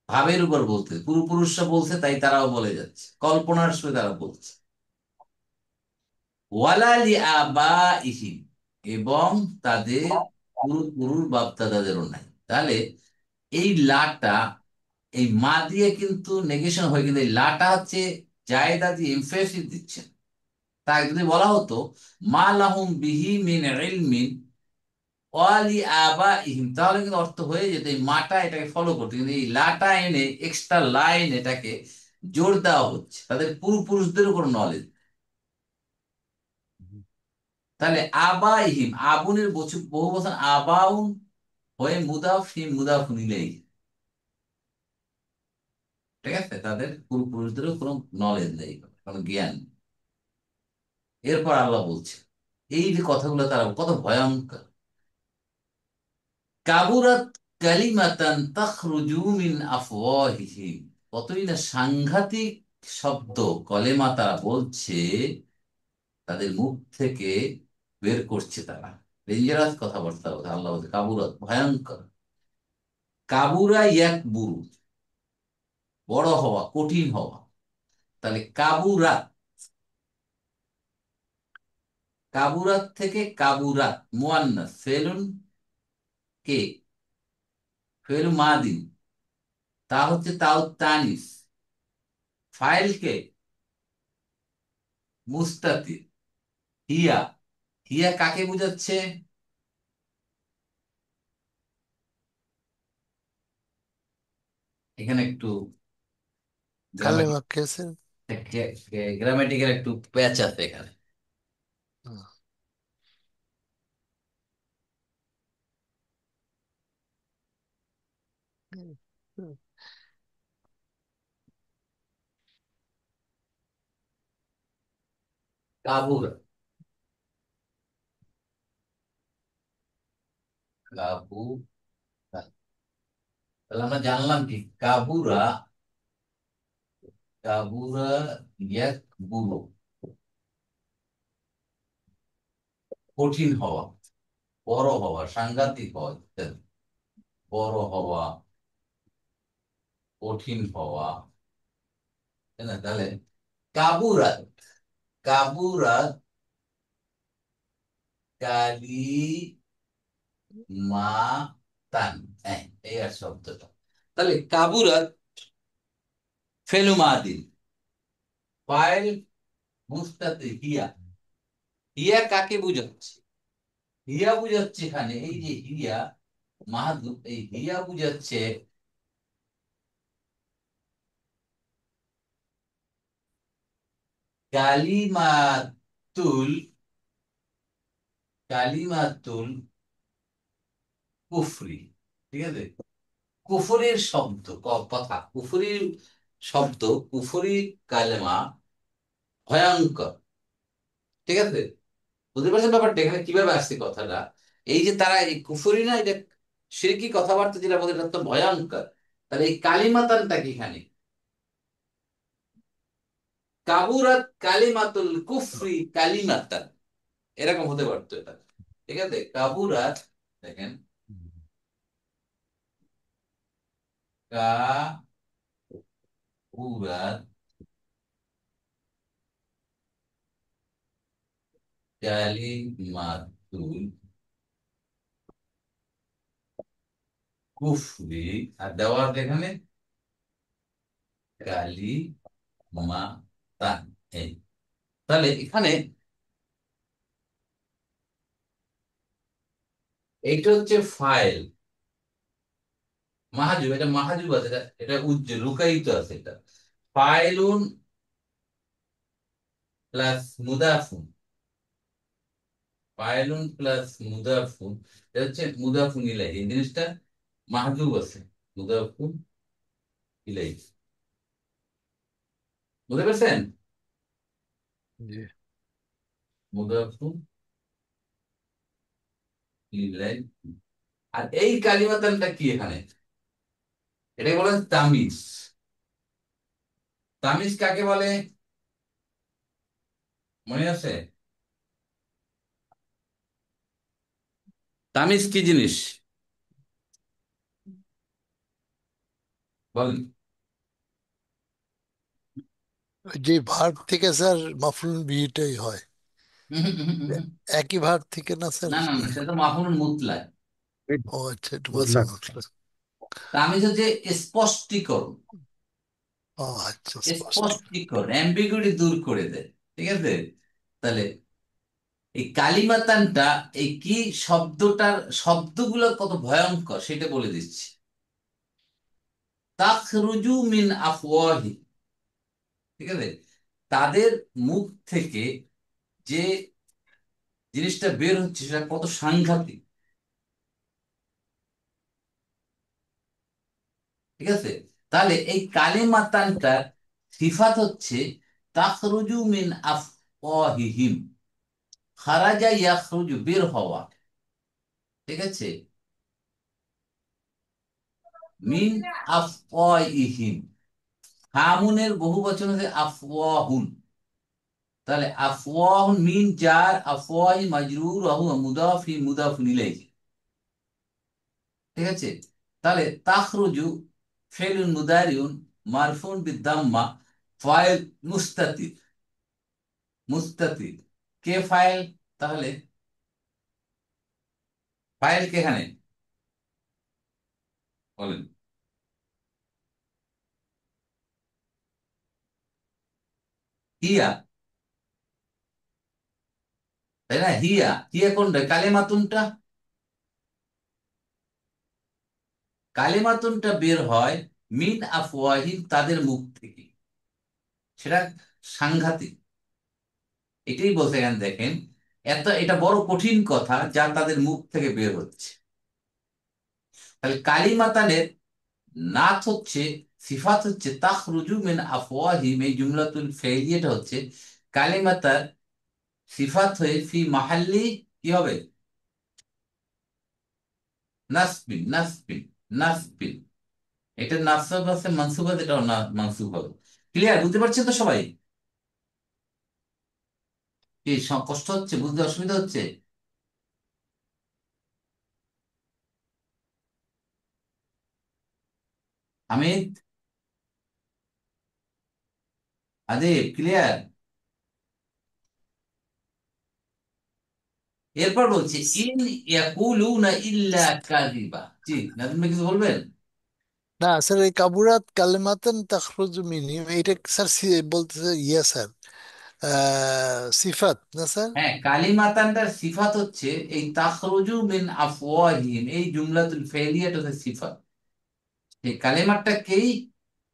ভাবের উপর বলতেছে। পূর্বপুরুষরা বলছে তাই তারাও বলে যাচ্ছে, কল্পনার সঙ্গে তারা বলছে। ওয়ালালি আবাইহিম, এবং তাদের পূর্বপুরুষ বাপ দাদাদেরও নাই। তাহলে এই লাটা, এই মা দিয়ে কিন্তু নেগেশন হয়ে, কিন্তু এই লাটা হচ্ছে জায়দা দিয়ে এমফেসিস দিচ্ছেন। তাই যদি বলা হতো মা লাহুম বিহি মিন ইলমিন ওয়ালি আবাইহিম, তাহলে কিন্তু অর্থ হয়ে যেত, এই মাটা এটাকে ফলো করতে। কিন্তু এই লাটা এনে এক্সট্রা লাইন এটাকে জোর দেওয়া হচ্ছে, তাদের পূর্বপুরুষদের উপর নলেজ। তাহলে আবাইহিম, আবুনের বহু বচন আবাউন হয়ে মুদাফ হিম মুদাফুন ইলাইহি, ঠিক আছে? তাদের পূর্বপুরুষদেরও কোনো নলেজ নেই, কোনো জ্ঞান নেই। এরপর আল্লাহ বলছে এই যে কথাগুলো তারা কত ভয়ঙ্কর। কাবুরাত কালিমাতান তাখরুজু মিন আফওয়াহিহিম, কতই না সাংঘাতিক শব্দ কলেমা তারা বলছে, তাদের মুখ থেকে বের করছে তারা। ডেঞ্জারাস কথাবার্তা বলছে। আল্লাহ বলছে কাবুরাত, ভয়ঙ্কর। কাবুরা এক বুরু, বড় হওয়া, কঠিন হওয়া। তাহলে কাবুরাত, কাবুরাত থেকে কাবুরাত মুয়ান্নাস, ফেলুন কে, ফেলু মাদিন, তা হচ্ছে তাও তানিস, ফাইল কে মুস্তাতির, হিয়া, হিয়া কাকে বোঝাচ্ছে? এখানে একটু কালেমা কেসে। গ্রামেটিক্যাল একটু প্যাচ আছে এখানে। কাবুরা, কাবু, তাহলে আমরা জানলাম কি কাবুরা, কাবুরা এক বুড়ো, কঠিন হওয়া, বড় হওয়া, সাংঘাতিক হওয়া ইত্যাদি। বড় হওয়া, কঠিন হওয়া, তাই না? তাহলে কাবুরাত, কাবুরাত কালি মা তান, হ্যাঁ, এই আর শব্দটা। তাহলে কাবুরাত ফেলু মাদিন, ফাইল মুস্তাতে হিয়া, হিয়া কাকে বুঝাচ্ছে? হিয়া বুঝাচ্ছে এখানে, এই যে হিয়া মাহাদুর, এই হিয়া বুঝাচ্ছে কালিমাতুল, কালিমাতুল কুফরি। ঠিক আছে, কুফরির শব্দ, কথা কুফরির শব্দ, কুফরি কালেমা, ভয়ঙ্কর। ঠিক আছে, বুঝতে পারছেন ব্যাপারটা এখানে কিভাবে আসছে কথাটা? এই যে তারা এই কুফরি না, এটা শিরকি কথাবার্তা যেটা বলতে, এটা তো ভয়ঙ্কর। তাহলে এই কালিমাতানটা কি এখানে? কাবুরাত কালিমাতুল কুফরি কালিমাতান, এরকম হতে পারতো এটা। ঠিক আছে, কাবুরাত, দেখেন, কাবুরাত কালিমাতুল কুফরি, আর দেওয়ার এখানে কালিমাতান। এই, তাহলে এখানে এইটা হচ্ছে ফাইল, মাহাজুব, এটা মাহাজুব আছে, এটা এটা উজ্জ্বল লুকায়িত আছে। এটা ফাইলুন প্লাস মুদাফুন, ফাইলুন প্লাস মুদাফুন, এটা হচ্ছে মুদাফুন ইলাইহি, এই জিনিসটা মাহজুব আছে, মুদাফুন ইলাইহি। বুঝতে পারছেন? জি। মুদাফুন ইলাইহি। আর এই কালিমাতানটা কি এখানে? এটাকে বলে তামিজ। তামিজ কাকে বলে মনে আছে? তামিজ কি জিনিস বলেন? যে ভার্ব থেকে স্যার মাফুল বিহিটাই হয়, উহু, উহু, উহু। একই ভার্ব থেকে না স্যার? না না না, সেটা তো মাফুলুল মুতলাক। ও আচ্ছা, একটু বলছে মুতলাক। মুতলাক। তামিজ হচ্ছে স্পষ্টীকরণ, ও আচ্ছা, স্পষ্ট। স্পষ্টীকরণ, অ্যাম্বিগুইটি দূর করে দেয়। ঠিক আছে, তাহলে এই কালিমাতানটা, এই কি শব্দটার, শব্দগুলো কত ভয়ঙ্কর সেটা বলে দিচ্ছি। তাখরুজু মিন আফওয়াহি, ঠিক আছে, তাদের মুখ থেকে যে জিনিসটা বের হচ্ছে সেটা কত সাংঘাতিক। ঠিক আছে, তাহলে এই কালিমাতানটার সিফাত হচ্ছে তাখরুজু মিন আফওয়াহিহিম, খারাজা ইয়াখরুজু, বের হওয়া। ঠিক আছে, মিন আফওয়াহিহিম, হামুনের বহু বচন হচ্ছে আফওয়াহুন। তাহলে আফওয়াহুন মিন জার, আফওয়াহি মাজরুর, ওয়া হুয়া মুদাফ মুদাফুন ইলাইহি। ঠিক আছে? তাহলে তাখরুজু ফেলুন মুদারিউন মারফুন বিদাম্মা, ফাইল মুস্তাতির। মুস্তাতির কে ফাইল? তাহলে ফাইল কে এখানে বলেন? হিয়া, তাই না? হিয়া, হিয়া কোনটা? কালেমাতুনটা। কালেমাতুনটা বের হয় মিন আফওয়াহিম, তাদের মুখ থেকে। সেটা সাংঘাতিক। এটাই বলতে গেন, দেখেন, এটা বড় কঠিন কথা যা তাদের মুখ থেকে বের হচ্ছে। তাহলে কালিমাতানের নাত হচ্ছে, সিফাত হচ্ছে তাখরুজু মিন আফওয়াহিম। এই জুমলাতুল ফেইলিয়াটা হচ্ছে কালিমাতার সিফাত হয়ে ফি মাহাল্লি কি হবে? নাসবিন, নাসবিন, নাসবিন। এটা নাসব আছে, মানসুব আছে, এটাও না মানসুব হবে। ক্লিয়ার? বুঝতে পারছেন তো সবাই? কি কষ্ট হচ্ছে? বুঝতে অসুবিধা হচ্ছে? হামিদ, আদিব, ক্লিয়ার? এরপর বলছি ইন ইয়াকুলুনা ইল্লা কাযিবা। জি, নাজমুল ভাই কিছু বলবেন? না স্যার, এই কাবুরাত কালেমাতান তাখরুজু মিনহি, এটা স্যার বলতেছে ইয়া স্যার, সিফাত না স্যার? হ্যাঁ, কালিমাতানটার সিফাত হচ্ছে এই তাখরুজু মিন আফওয়াহিম, এই জুমলাতুল ফেলিয়াট হচ্ছে সিফাত। এই কালিমাতটাকেই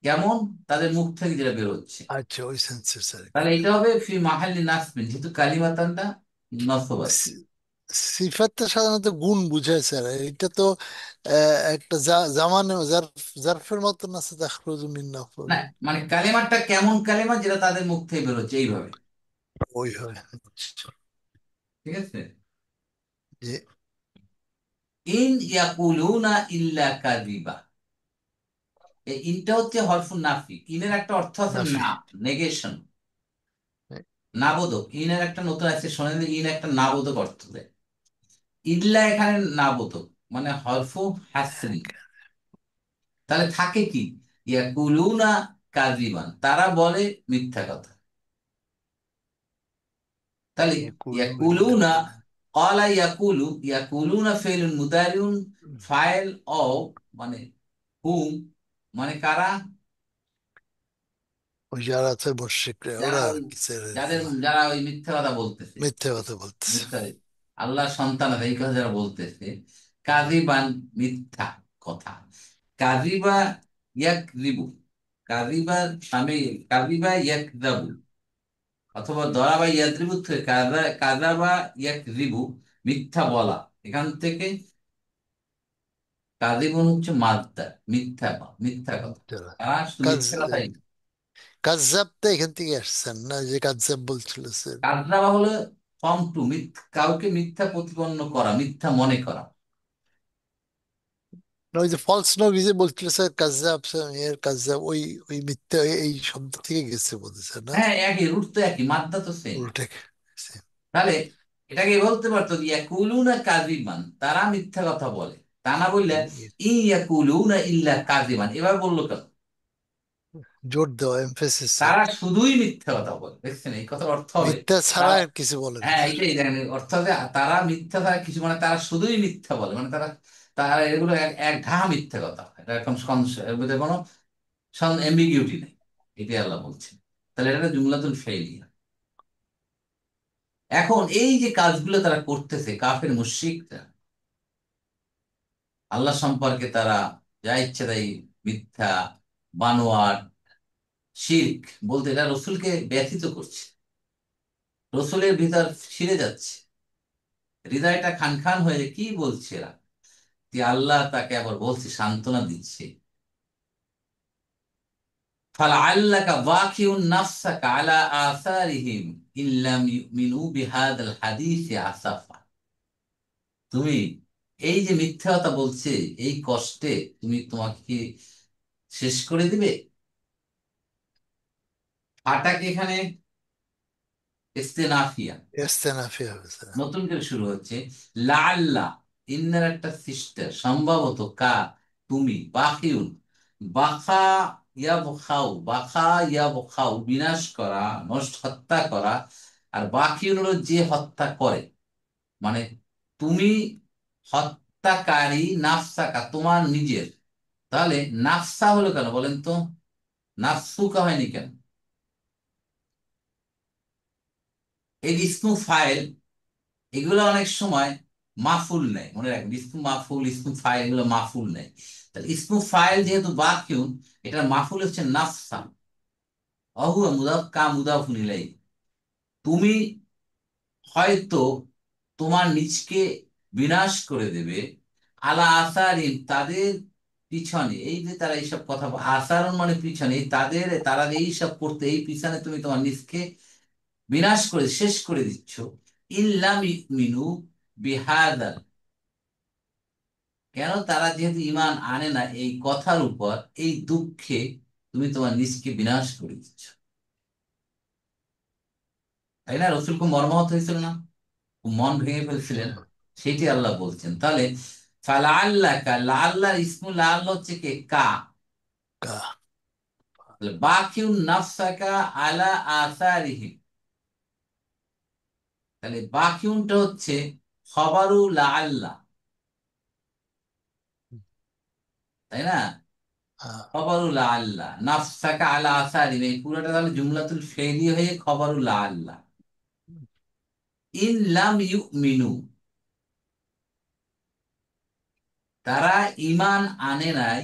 কেমন? তাদের মুখ থেকে যেটা বের হচ্ছে। আচ্ছা, ওই সেন্সের স্যার। তাহলে এটা হবে ফি মাহাল্লি নাসবিন, যেহেতু কালিমাতানটা নসব আছে। সিফাতটা সাধারণত গুণ বুঝায় স্যার, এটা তো একটা জামানে জারফের মতন আছে, তাখরুজু মিন না, আফওয়াহিম। মানে কালেমাটা কেমন কালেমা যেটা তাদের মুখ থেকে বেরোচ্ছে এইভাবে। ওই হয়। ঠিক আছে? যে ইন ইয়াকুলুনা ইল্লা কাযিবা। এই ইনটা হচ্ছে হরফুন নাফি। ইনের একটা অর্থ আছে নাফি। না, নেগেশন, নাবোধক। ইনের একটা নতুন আছে, শোনেন, ইন একটা নাবোধক অর্থ দেয়। ইল্লা এখানে নাবোধক, মানে হরফু হাসরি। তাহলে থাকে কি? ইয়াকুলুনা কাযিবান, তারা বলে মিথ্যা কথা। তাহলে ইয়াকুলু ইল্লা ইয়াকুলুনা, কাযিব। ক্বালা ইয়াকুলু, ইয়াকুলুনা ফেলুন মুদারিউন, ফাইল অফ, মানে হুম, মানে কারা? ওই যারা আছে বর্ষিকরা, যারা ওরা ওই, আর কি স্যার? যারা ওই মিথ্যা কথা বলতেছে। মিথ্যে কথা বলতেছে। মিথ্যা, আল্লাহ সন্তান আছে এই কথা যারা বলতেছে। কাযিবান, মিথ্যা কথা। কাযিবা ইয়াকযিবু, কাযিবা আমি, কাযিবা ইয়াকযাবু, অথবা দরাবা ইয়াদ্রিবু থেকে কাযাবা ইয়াকযিবু, মিথ্যা বলা। এখান থেকে কাযিবুন হচ্ছে মাদ্দা, মিথ্যা, মিথ্যা কথা। যারা তারা শুধু কাজ মিথ্যা কথাই। কাজাবটা এখান থেকে আসছেন না, যে কাজাব বলছিল স্যার? কাযযাবা হলো ফর্ম টু, কাউকে মিথ্যা প্রতিপন্ন করা, মিথ্যা মনে করা। না, ওই যে ফলস নবী যে বলছিল স্যার, কাজাব স্যার, এর কাজাব, ওই ওই মিথ্যা, এই শব্দ থেকে গেছে বলতেছে না? হ্যাঁ, একই রুট তো, একই মাদ্দা তো সেম। উল্টে। তাহলে এটাকে বলতে পারতো ইয়াকুলুনা কাযিবান, তারা মিথ্যা কথা বলে। তা না বললে ইয়াকুলুনা ইল্লা কাযিবান, এবার বললো কেন? জোর দেওয়া, এমফেসিস স্যার। তারা শুধুই মিথ্যা কথা বলে। দেখছেন, এই কথার অর্থ হবে মিথ্যা ছাড়া তারা, আর কিছু বলে না হ্যাঁ স্যার। এইটাই দেখেন, অর্থ হবে তারা মিথ্যা ছাড়া কিছু, মানে তারা শুধুই মিথ্যা বলে, মানে তারা, তারা এগুলো এক এক ঢাহা মিথ্যা কথা। এটা এখন এর মধ্যে কোনো এম্বিগিউটি নেই। এটাই আল্লাহ বলছেন। তাহলে এটা একটা জুমলাতুল ফেইলিয়া। এখন এই যে কাজগুলো তারা করতেছে, কাফের মুশরিকরা, আল্লাহ সম্পর্কে তারা যা ইচ্ছে তাই মিথ্যা, বানোয়াট, শিরক বলতে, এটা রসুলকে ব্যথিত করছে। রসুলের ভিতর ছিঁড়ে যাচ্ছে, হৃদয়টা খান খান হয়ে কি বলছে এরা। যে আল্লাহ তাকে আবার বলছে, সান্ত্বনা দিচ্ছে, ফালাআল্লাকা বাখিউন নাফসাকা আলা আসারিহিম ইল্লাম ইউমিনু বিহাদাল হাদিসি আসাফা। তুমি এই যে মিথ্যা কথা বলছে, এই কষ্টে তুমি, তোমাকে কি শেষ করে দিবে? হাটাকে এখানে ইস্তেনাফিয়া, ইস্তেনাফি হবে স্যার। নতুন করে শুরু হচ্ছে। লাল্লা, ইন্নার একটা সিস্টার, সম্ভবত, কা, তুমি, বাকিউন, বাখা, ইয়াবখাউ, বাখা ইয়াবখাউ, বিনাশ করা, নষ্ট, হত্যা করা। আর বাকিউন হলো যে হত্যা করে, মানে তুমি হত্যাকারী, নাফসাকা তোমার নিজের। তাহলে নাফসা হলো কেন বলেন তো? নাফসুকা হয়নি কেন? এই ইসমু ফাইল, এগুলো অনেক সময় মাফুল নেয়, মনে রাখবেন, ইসমু মাফুল, ইসমু ফাইল, এগুলো মাফুল নেয়। তাহলে ইসমু ফাইল যেহেতু বাকিউন, এটার মাফুল হচ্ছে নাফসা, অহুয়া মুদাফ, কা মুদাফুন ইলাইহি। তুমি হয়তো তোমার নিজকে বিনাশ করে দেবে, আলা আসারিন তাদের পিছনে, এই যে তারা এইসব কথা আসারণ মানে পিছনে, এই তাদের, তারা যে এইসব করতে, এই পিছনে তুমি তোমার নিজকে বিনাশ করে শেষ করে দিচ্ছ। ইল্লাম ইউমিনু বিহাদাল, কেন? তারা যেহেতু ইমান আনে না এই কথার উপর, এই দুঃখে তুমি তোমার নিজকে বিনাশ করে দিচ্ছ। তাই না? রসুল খুব মর্মাহত হয়েছিল না? খুব মন ভেঙে ফেলছিলেন। হ্যাঁ, সেটি আল্লাহ বলছেন। তাহলে ফালাআল্লাকা, লাআল্লাহ ইসমু লাআল্লাহ হচ্ছে কে? কা। কা। তাহলে বাকিউন নাফসাকা আলা আসারিহিম, তাহলে বাকিউনটা হচ্ছে খবরু লাআল্লাহ, তাই না? হ্যাঁ, খবরুল আল্লাহ, নাফসাকা আলা আসারিহিম, এই পুরোটা তাহলে জুমলাতুল ফেলি হয়ে খবরুল আল্লাহ। ইন লাম ইউমিনু, তারা ইমান আনে নাই,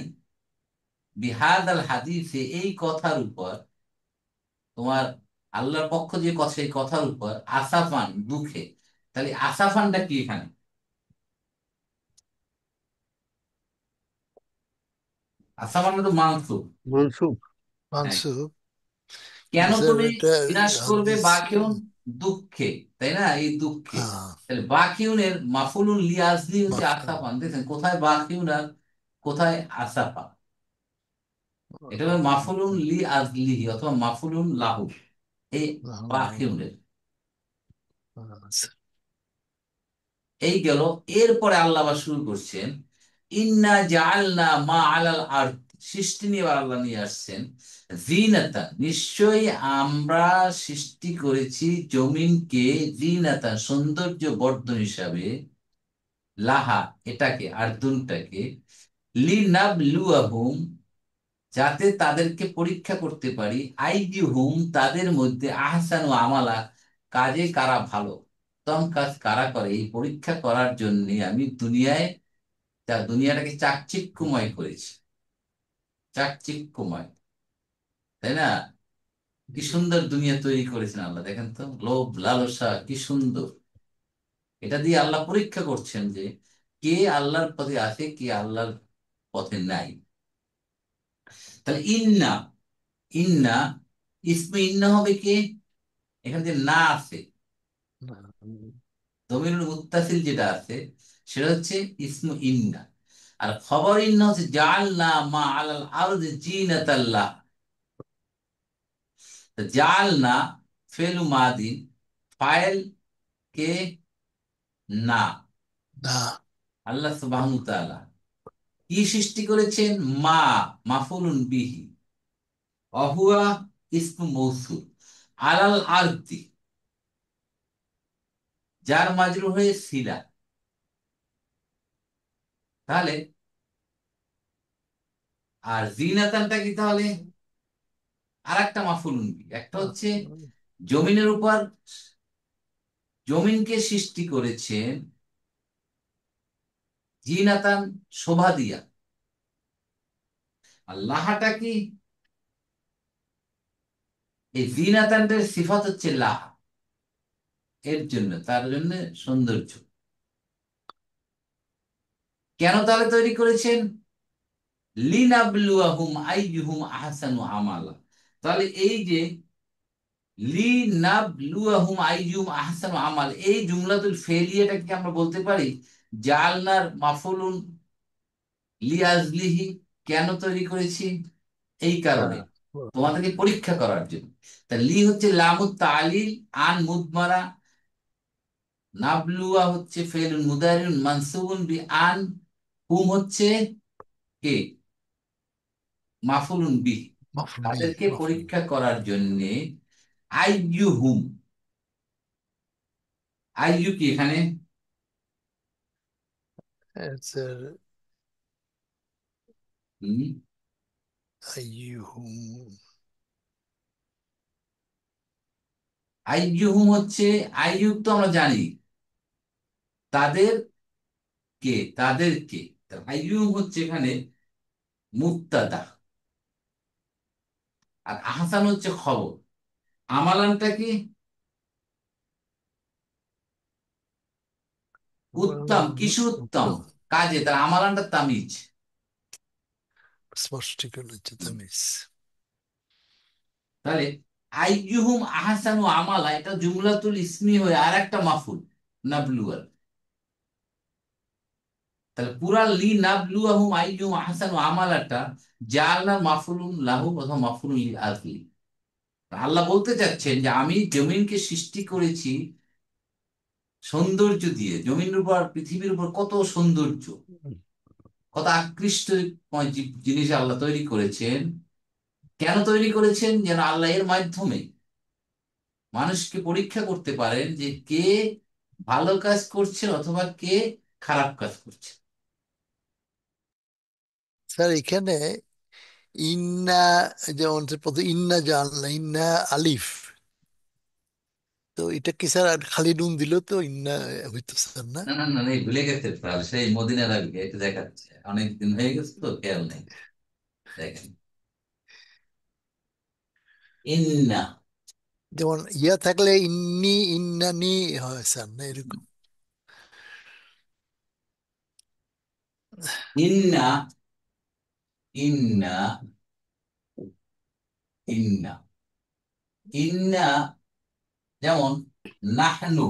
বিহাদাল হাদিসে এই কথার উপর, তোমার আল্লাহর পক্ষ যে কথা, সেই কথার উপর, আসাফান দুঃখে। তাহলে আসাফানটা কি এখানে? আসাফান তো মানসুব। মনসুব। হ্যাঁ, মানসুব। কেন স্যার তুমি এটা বিনাশ করবে? হাদিস। বাকিউন দুঃখে, তাই না? এই দুঃখে। হ্যাঁ, তাহলে বাকিউনের মাফুলুন লিয়াজলি হচ্ছে মাফ- আসাফান। দেখেন কোথায় বাকিউন আর কোথায় আসাফা। এটা হলো মাফুলুন লি আজলিহি অথবা মাফুলুন লাহু, এই বাকিউনের। স্যার। এই গেল। এরপরে আল্লাহ আবার শুরু করছেন, ইন্না জাআলনা মা আলাল আরদ, সৃষ্টি নিয়ে এবার আল্লাহ নিয়ে আসছেন। জিনাতান, নিশ্চয়ই আমরা সৃষ্টি করেছি জমিনকে, জিনাতান সৌন্দর্য বর্ধন হিসাবে, লাহা এটাকে, আর্দুনটাকে, লিনাবলুয়াহুম যাতে তাদেরকে পরীক্ষা করতে পারি, আইয়ুহুম তাদের মধ্যে, আহসানু আমালা কাজে কারা ভালো, উত্তম কাজ কারা করে, এই পরীক্ষা করার জন্য আমি দুনিয়ায়, দুনিয়াটাকে চাকচিক্যময় করেছি। চাকচিক্যময়, তাই না? কি সুন্দর দুনিয়া তৈরি করেছেন আল্লাহ, দেখেন তো, লোভ লালসা কি সুন্দর। এটা দিয়ে আল্লাহ পরীক্ষা করছেন যে কে আল্লাহর পথে আছে, কে আল্লাহর পথে নাই। তাহলে ইন্না, ইন্না, ইসমে ইন্না হবে কে? এখানে যে না আছে, দমিরুল মুত্তাসিল যেটা আছে, সেটা হচ্ছে ইসমু ইন্না। আর খবর ইন্না হচ্ছে জাআলনা মা আলাল আরদি জিনাতাল্লাহ। তো জাআলনা ফেলু মাদিন, ফাইল কে? না, না। আল্লাহ সুবহানাহু ওয়া তাআলা। কি সৃষ্টি করেছেন? মা, মাফুলুন বিহি, অহুয়া ইসমু মৌসুল, আলাল আরদি, যার মাজরুর হয়ে সিলা। তাহলে আর জিনাতানটা কি তাহলে? আর একটা মাফুলুন বিহি, একটা হচ্ছে জমিনের উপর, জমিনকে সৃষ্টি করেছেন জিনাতান শোভা দিয়া। আর লাহাটা কি? এই জিনাতানদের সিফাত হচ্ছে লাহা, এর জন্য, তার জন্য সৌন্দর্য। কেন তাহলে তৈরি করেছেন? লিনাবলুয়াহুম আইয়ুহুম আহসানু আমালা। তাহলে এই যে লিনাবলুয়াহুম আইয়ুহুম আহসানু আমাল, এই জুমলাতুল ফেলিয়াটাকে আমরা বলতে পারি জালনার মাফুলুন লিয়াজলিহি। কেন তৈরি করেছি? এই কারণে তোমাদেরকে পরীক্ষা করার জন্য। তা লি হচ্ছে লামুত তালিল, আন মুদমারা, নাবলুয়া হচ্ছে ফেলুন মুদারিউন মানসুবুন বি আন, হুম হচ্ছে কে, মাফুলুন বি। মাফুল বি, তাদেরকে মাফুল বি। পরীক্ষা করার জন্য আইয়ু হুম, আইয়ু কি এখানে? স্যার, হুম, আইয়ুহুম। আইয়ু হুম হচ্ছে, আইয়ু তো আমরা জানি তাদের কে, তাদেরকে। আইয়ু হুম হচ্ছে এখানে মুবতাদা, আর আহসান হচ্ছে খবর। আমালানটা কি? উত্তম, কিছু উত্তম উত্তম, কাজে, তার আমালানটা তামিজ। স্পষ্টীকরণ হচ্ছে তামিজ। তাহলে আইয়ুহুম আহসানু আমালা, এটা জুমলাতুল ইসমি হয়ে আর একটা মাফুল নাবলুয়াল। তাহলে পুরা লি নাবলুয়াহুম আইয়ুহুম আহসানু আমালাটা জাআলনা মাফুলুন লাহু অথবা মাফুলুন লিল আজলি। আল্লাহ বলতে চাচ্ছেন যে আমি জমিনকে সৃষ্টি করেছি সৌন্দর্য দিয়ে। জমিনের উপর, পৃথিবীর উপর কত সৌন্দর্য, কত আকৃষ্টময় জিনিস আল্লাহ তৈরি করেছেন। কেন তৈরি করেছেন? যেন আল্লাহ এর মাধ্যমে মানুষকে পরীক্ষা করতে পারেন যে কে ভালো কাজ করছে অথবা কে খারাপ কাজ করছে। স্যার এখানে ইন্না, যেমন যে প্রথম ইন্না জানলা, ইন্না আলিফ, তো এটা কি স্যার আর খালি নুন দিল তো ইন্না হইতো স্যার না? না না না, এই ভুলে গেছে তাহলে, সেই মদিনার আগে এটা দেখাচ্ছে, অনেক দিন হয়ে গেছে তো খেয়াল নেই। দেখেন, ইন্না, যেমন ইয়া থাকলে ইন্নি ইন্নানি হয় স্যার, না এরকম? ইন্না, ইন্না, ইন্না, ইন্না, যেমন নাহনু,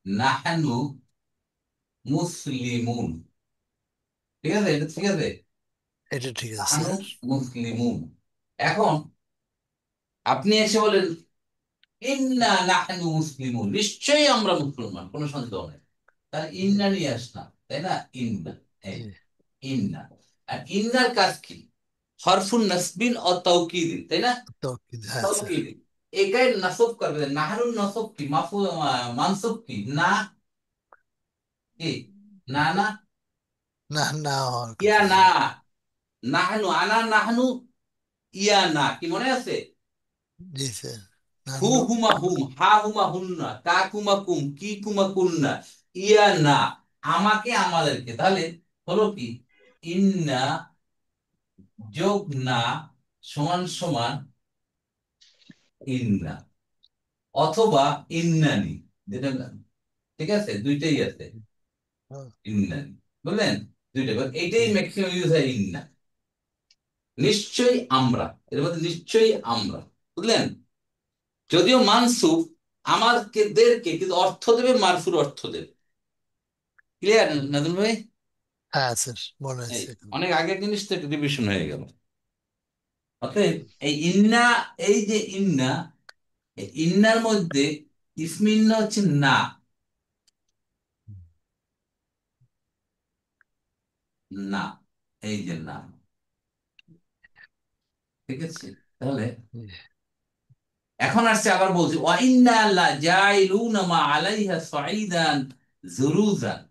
নাহনু মুসলিমুন। ঠিক আছে, এটা ঠিক আছে। এটা ঠিক আছে নাহনু স্যার। মুসলিমুন। এখন আপনি এসে বলেন ইন্না নাহনু মুসলিমুন, নিশ্চয়ই আমরা মুসলমান, কোনো সন্দেহ নেই। তাহলে জি, ইন্না নিয়ে আসলাম, তাই না? ইন্না, এই জি। ইন্না। আর ইন্নার কাজ কি? হরফুন নাসবিন ও তাওকিদিন, তাই না? তাওকীদ, হ্যাঁ স্যার। তাওকিদিন, একাই নাসব করবে। নাহরুন নসব কি, মানসুব কি, না কি, না না, না, না হওয়ার ইয়া কথা, না, জি। নাহনু আনা নাহনু, ইয়া না, কি মনে আছে? জি স্যার। হু নানু। হুমা হুম, হা হুমা হুন্না, কা কুমা কুম, কি কুমা কুন্না, ইয়া না, আমাকে আমাদেরকে। তাহলে হলো কি, ইন্না যোগ না সমান সমান ইন্না, অথবা ইন্নানি, যেটা, ঠিক আছে, দুইটাই আছে। হ্যাঁ, ইন্নানি, বুঝলেন? দুইটা, এইটাই জি। ম্যাক্সিমাম ইউজ হয়, ইন্না। নিশ্চয়ই আমরা, এর মধ্যে নিশ্চয়ই আমরা, বুঝলেন? যদিও মানসুব, আমাদেরকে দেরকে, কিন্তু অর্থ দেবে মারফুর অর্থ দেবে। ক্লিয়ার নাদুল ভাই? হ্যাঁ স্যার, মনে এই আছে এখন। অনেক আগের জিনিস তো একটা রিভিশন হয়ে গেল। অতএব এই ইন্না, এই যে ইন্না, এই ইন্নার মধ্যে ইসমি ইন্না হচ্ছে না, না, এই যে না, ঠিক আছে? তাহলে জি। এখন আসছে, আবার বলছি ওয়া ইন্না লা জাইলুনা মা আলাইহা সাঈদান জুরুজান।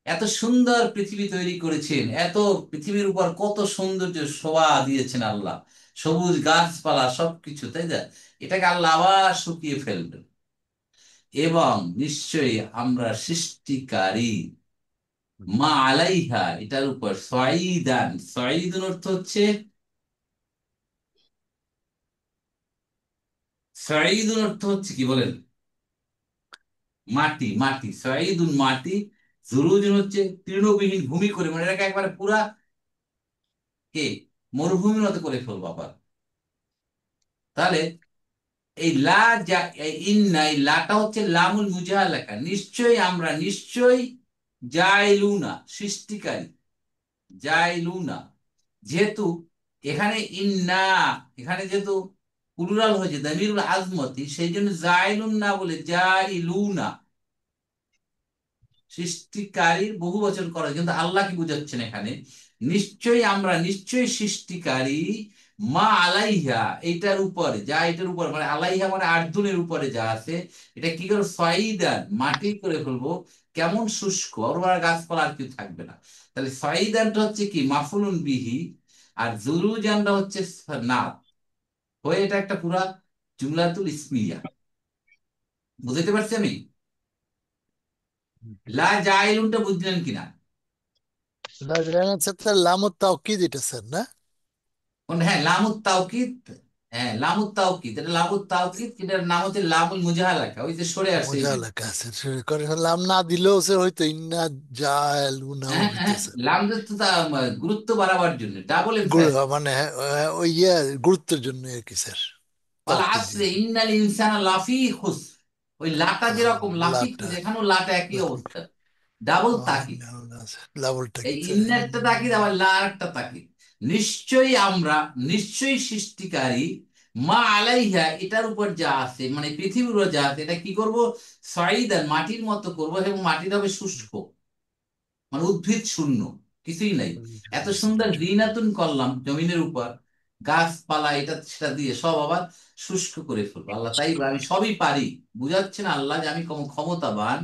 এত সুন্দর পৃথিবী তৈরি করেছেন, এত পৃথিবীর উপর কত সৌন্দর্য শোভা দিয়েছেন আল্লাহ, সবুজ গাছপালা সবকিছু, তাই না? এটাকে আল্লাহ আবার শুকিয়ে ফেলবেন। এবং নিশ্চয়ই আমরা সৃষ্টিকারী মা আলাইহা, এটার উপর সাঈদান, সাঈদুন অর্থ হচ্ছে, সাঈদুন অর্থ হচ্ছে কি বলেন? মাটি, মাটি, সাঈদুন মাটি, জুরুজুন হচ্ছে তৃণবিহীন ভূমি করে, মানে এটাকে একবারে পুরা কে মরুভূমির মতো করে ফেলবো আবার। তাহলে এই লা যা, এই ইন্না, এই লাটা হচ্ছে লামুল মুজাহালাকা, নিশ্চয়ই আমরা, নিশ্চয়ই জাইলুনা সৃষ্টিকারী, জাইলুনা, যেহেতু এখানে ইন্না, এখানে যেহেতু প্লুরাল হয়েছে দামিরুল আজমতি, সেই জন্য জাইলুন না বলে জাইলুনা, সৃষ্টিকারীর বহু বচন করা, কিন্তু আল্লাহ কি বুঝাচ্ছেন এখানে, নিশ্চয়ই আমরা, নিশ্চয়ই সৃষ্টিকারী, মা আলাইহা, এটার উপরে, যা এটার উপর, মানে আলাইহা মানে আর্জুনের উপরে যা আছে, এটা কি করে সাইদান, মাটি করে ফেলবো, কেমন শুষ্ক, আর গাছপালা আর কিছু থাকবে না। তাহলে সাইদানটা হচ্ছে কি মাফুলুন বিহি, আর জুরুজানটা হচ্ছে না, হয়ে এটা একটা পুরা জুমলাতুল ইসমিয়া। বুঝতে পারছি আমি? লা জাইলুনটা বুঝলেন কিনা? লাগানোর সাথে লামত তাওকিদ এটা স্যার না? হ্যাঁ, লামুত তাওকিদ। হ্যাঁ, লামুত তাওকিদ, এটা লামুত তাওকিদ, এটার নাম হচ্ছে লামুল মুজাহালাকা, ওই যে সরে আসছে এই মজা জন্য। লেখা আছে শুরু করে, লাম না দিলেও সে হয়তো ইন্না জালুনাও হ্যাঁ হইতো হ্যাঁ, স্যার। লাম তো গুরুত্ব বাড়াবার জন্য, ডাবল এমফাসিস। মানে ওই ইয়ে গুরুত্বের জন্য আর কি স্যার, ওয়াল তাওকিদ আসরে দিয়েছে। ইন্নাল ইনসানা লাফি খুসর, ওই লাটা যেরকম লাফি, লাটা, যেখানেও লাটা একই অবস্থা, ডাবল তাকিদ। লাভলটা এই কি স্যার? ইন্ন একটা তাকিদ, আবার লা একটা তাকিদ। নিশ্চয়ই আমরা, নিশ্চয়ই সৃষ্টিকারী, মা আলাইহা, এটার উপর যা আছে, মানে পৃথিবীর উপর যা আছে, এটা কি করব, সাইদান, মাটির মতো করব, এবং মাটির হবে শুষ্ক, মানে উদ্ভিদ শূন্য, কিছুই নাই। এত সুন্দর জিনাতুন করলাম জমিনের উপর, গাছপালা এটা সেটা দিয়ে সব আবার শুষ্ক করে ফেলবো আল্লাহ, তাই আমি সবই পারি। বুঝাচ্ছে না আল্লাহ যে আমি কম ক্ষমতাবান,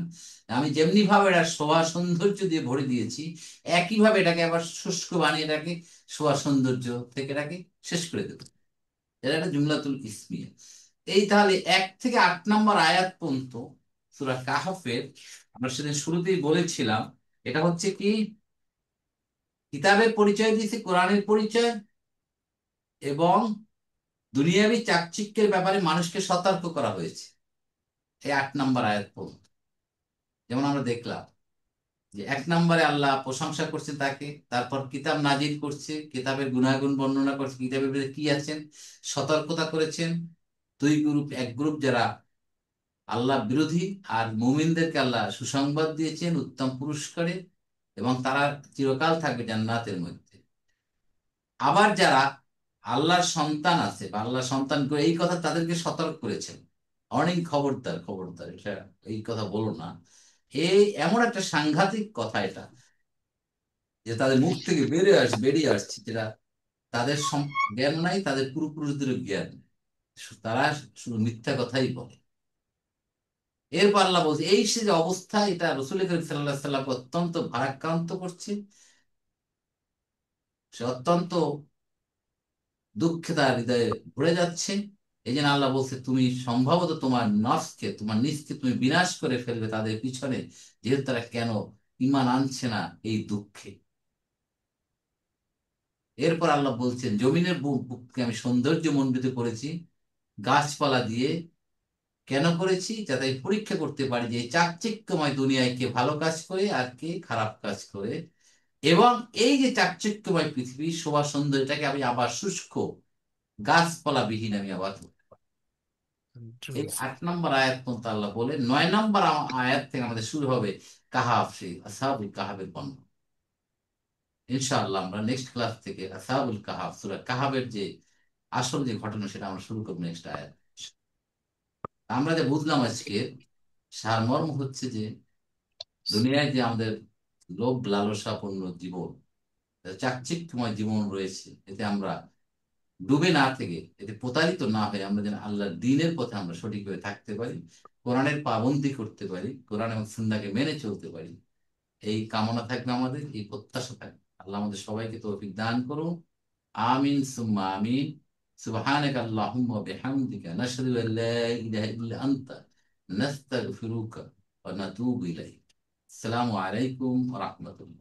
আমি যেমনি ভাবে এটা শোভা সৌন্দর্য দিয়ে ভরে দিয়েছি, একই ভাবে এটাকে আবার শুষ্ক বানিয়ে এটাকে শোভা সৌন্দর্য থেকে এটাকে শেষ করে দেবো। এটা একটা জুমলাতুল ইসমিয়া। এই তাহলে 1 থেকে 8 নম্বর আয়াত পর্যন্ত সূরা কাহফের, আমরা সেদিন শুরুতেই বলেছিলাম, এটা হচ্ছে কি, কিতাবের পরিচয় দিয়েছে, কোরআনের পরিচয়, এবং দুনিয়াবি চাকচিক্যের ব্যাপারে মানুষকে সতর্ক করা হয়েছে এই 8 নম্বর আয়াত পর্যন্ত। যেমন আমরা দেখলাম যে 1 নম্বরে আল্লাহ প্রশংসা করছেন তাকে, তারপর কিতাব নাজিল করছে, কিতাবের গুনাগুণ বর্ণনা করছে, কিতাবের ভিতরে কি আছেন সতর্কতা করেছেন। দুই গ্রুপ, এক গ্রুপ যারা আল্লাহ বিরোধী, আর মুমিনদেরকে আল্লাহ সুসংবাদ দিয়েছেন উত্তম পুরস্কারে, এবং তারা চিরকাল থাকবে জান্নাতের মধ্যে। আবার যারা আল্লাহর সন্তান আছে বা আল্লাহর সন্তান করে এই কথা তাদেরকে সতর্ক করেছেন, অনেক খবরদার খবরদার, এটা এই কথা বলো না। এই এমন একটা সাংঘাতিক কথা এটা, যে তাদের মুখ থেকে বেরিয়ে আসছে, যেটা তাদের জ্ঞান নাই, তাদের পূর্বপুরুষদের জ্ঞান নেই। তারা শুধু মিথ্যা কথাই বলে। এরপর আল্লাহ বলছে এই সে যে অবস্থা, এটা রসুল করিম সাল্লাহ সাল্লামকে অত্যন্ত ভারাক্রান্ত করছে, সে অত্যন্ত দুঃখে তার হৃদয়ে ভরে যাচ্ছে। এই জন্য আল্লাহ বলছে তুমি সম্ভবত তোমার নফসকে, তোমার নিজকে তুমি বিনাশ করে ফেলবে তাদের পিছনে, যেহেতু তারা কেন ঈমান আনছে না এই দুঃখে। এরপর আল্লাহ বলছেন জমিনের বুককে আমি সৌন্দর্য মণ্ডিত করেছি গাছপালা দিয়ে। কেন করেছি? যাতে আমি পরীক্ষা করতে পারি যে এই চাকচিক্যময় দুনিয়ায় কে ভালো কাজ করে আর কে খারাপ কাজ করে, এবং এই যে চাকচিক্যময় পৃথিবী শোভা সৌন্দর্যটাকে আমি আবার শুষ্ক গাছপালা বিহীন আমি আবার। এই 8 নম্বর আয়াত পর্যন্ত আল্লাহ বলে, 9 নম্বর আয়াত থেকে আমাদের শুরু হবে কাহাফ, সেই আসহাবুল কাহাবের বর্ণনা। ইনশাআল্লাহ আমরা নেক্সট ক্লাস থেকে আসহাবুল কাহাফ, সূরা কাহাবের যে আসল যে ঘটনা সেটা আমরা শুরু করবো নেক্সট আয়াত। আমরা যে বুঝলাম আজকে সারমর্ম হচ্ছে যে দুনিয়ায় যে আমাদের লোভ লালসাপূর্ণ জীবন, চাকচিক্যময় জীবন রয়েছে, এতে আমরা ডুবে না থেকে, এতে প্রতারিত না হয়ে আমরা যেন আল্লাহর দ্বীনের পথে আমরা সঠিকভাবে থাকতে পারি, কোরআনের পাবন্দি করতে পারি, কোরআন এবং সুন্নাহকে মেনে চলতে পারি। এই কামনা থাকবে আমাদের, এই প্রত্যাশা থাকবে। আল্লাহ আমাদের সবাইকে তৌফিক দান করুন। আমিন সুম্মা আমিন। সুবহানাকা আল্লাহুম্মা ওয়া বিহামদিকা নাশহাদু আল লা ইলাহা ইল্লা আনতা নাস্তাগফিরুকা ওয়া নাতুবু ইলাইক। আসসালামু আলাইকুম ওয়া রাহমাতুল্লাহ।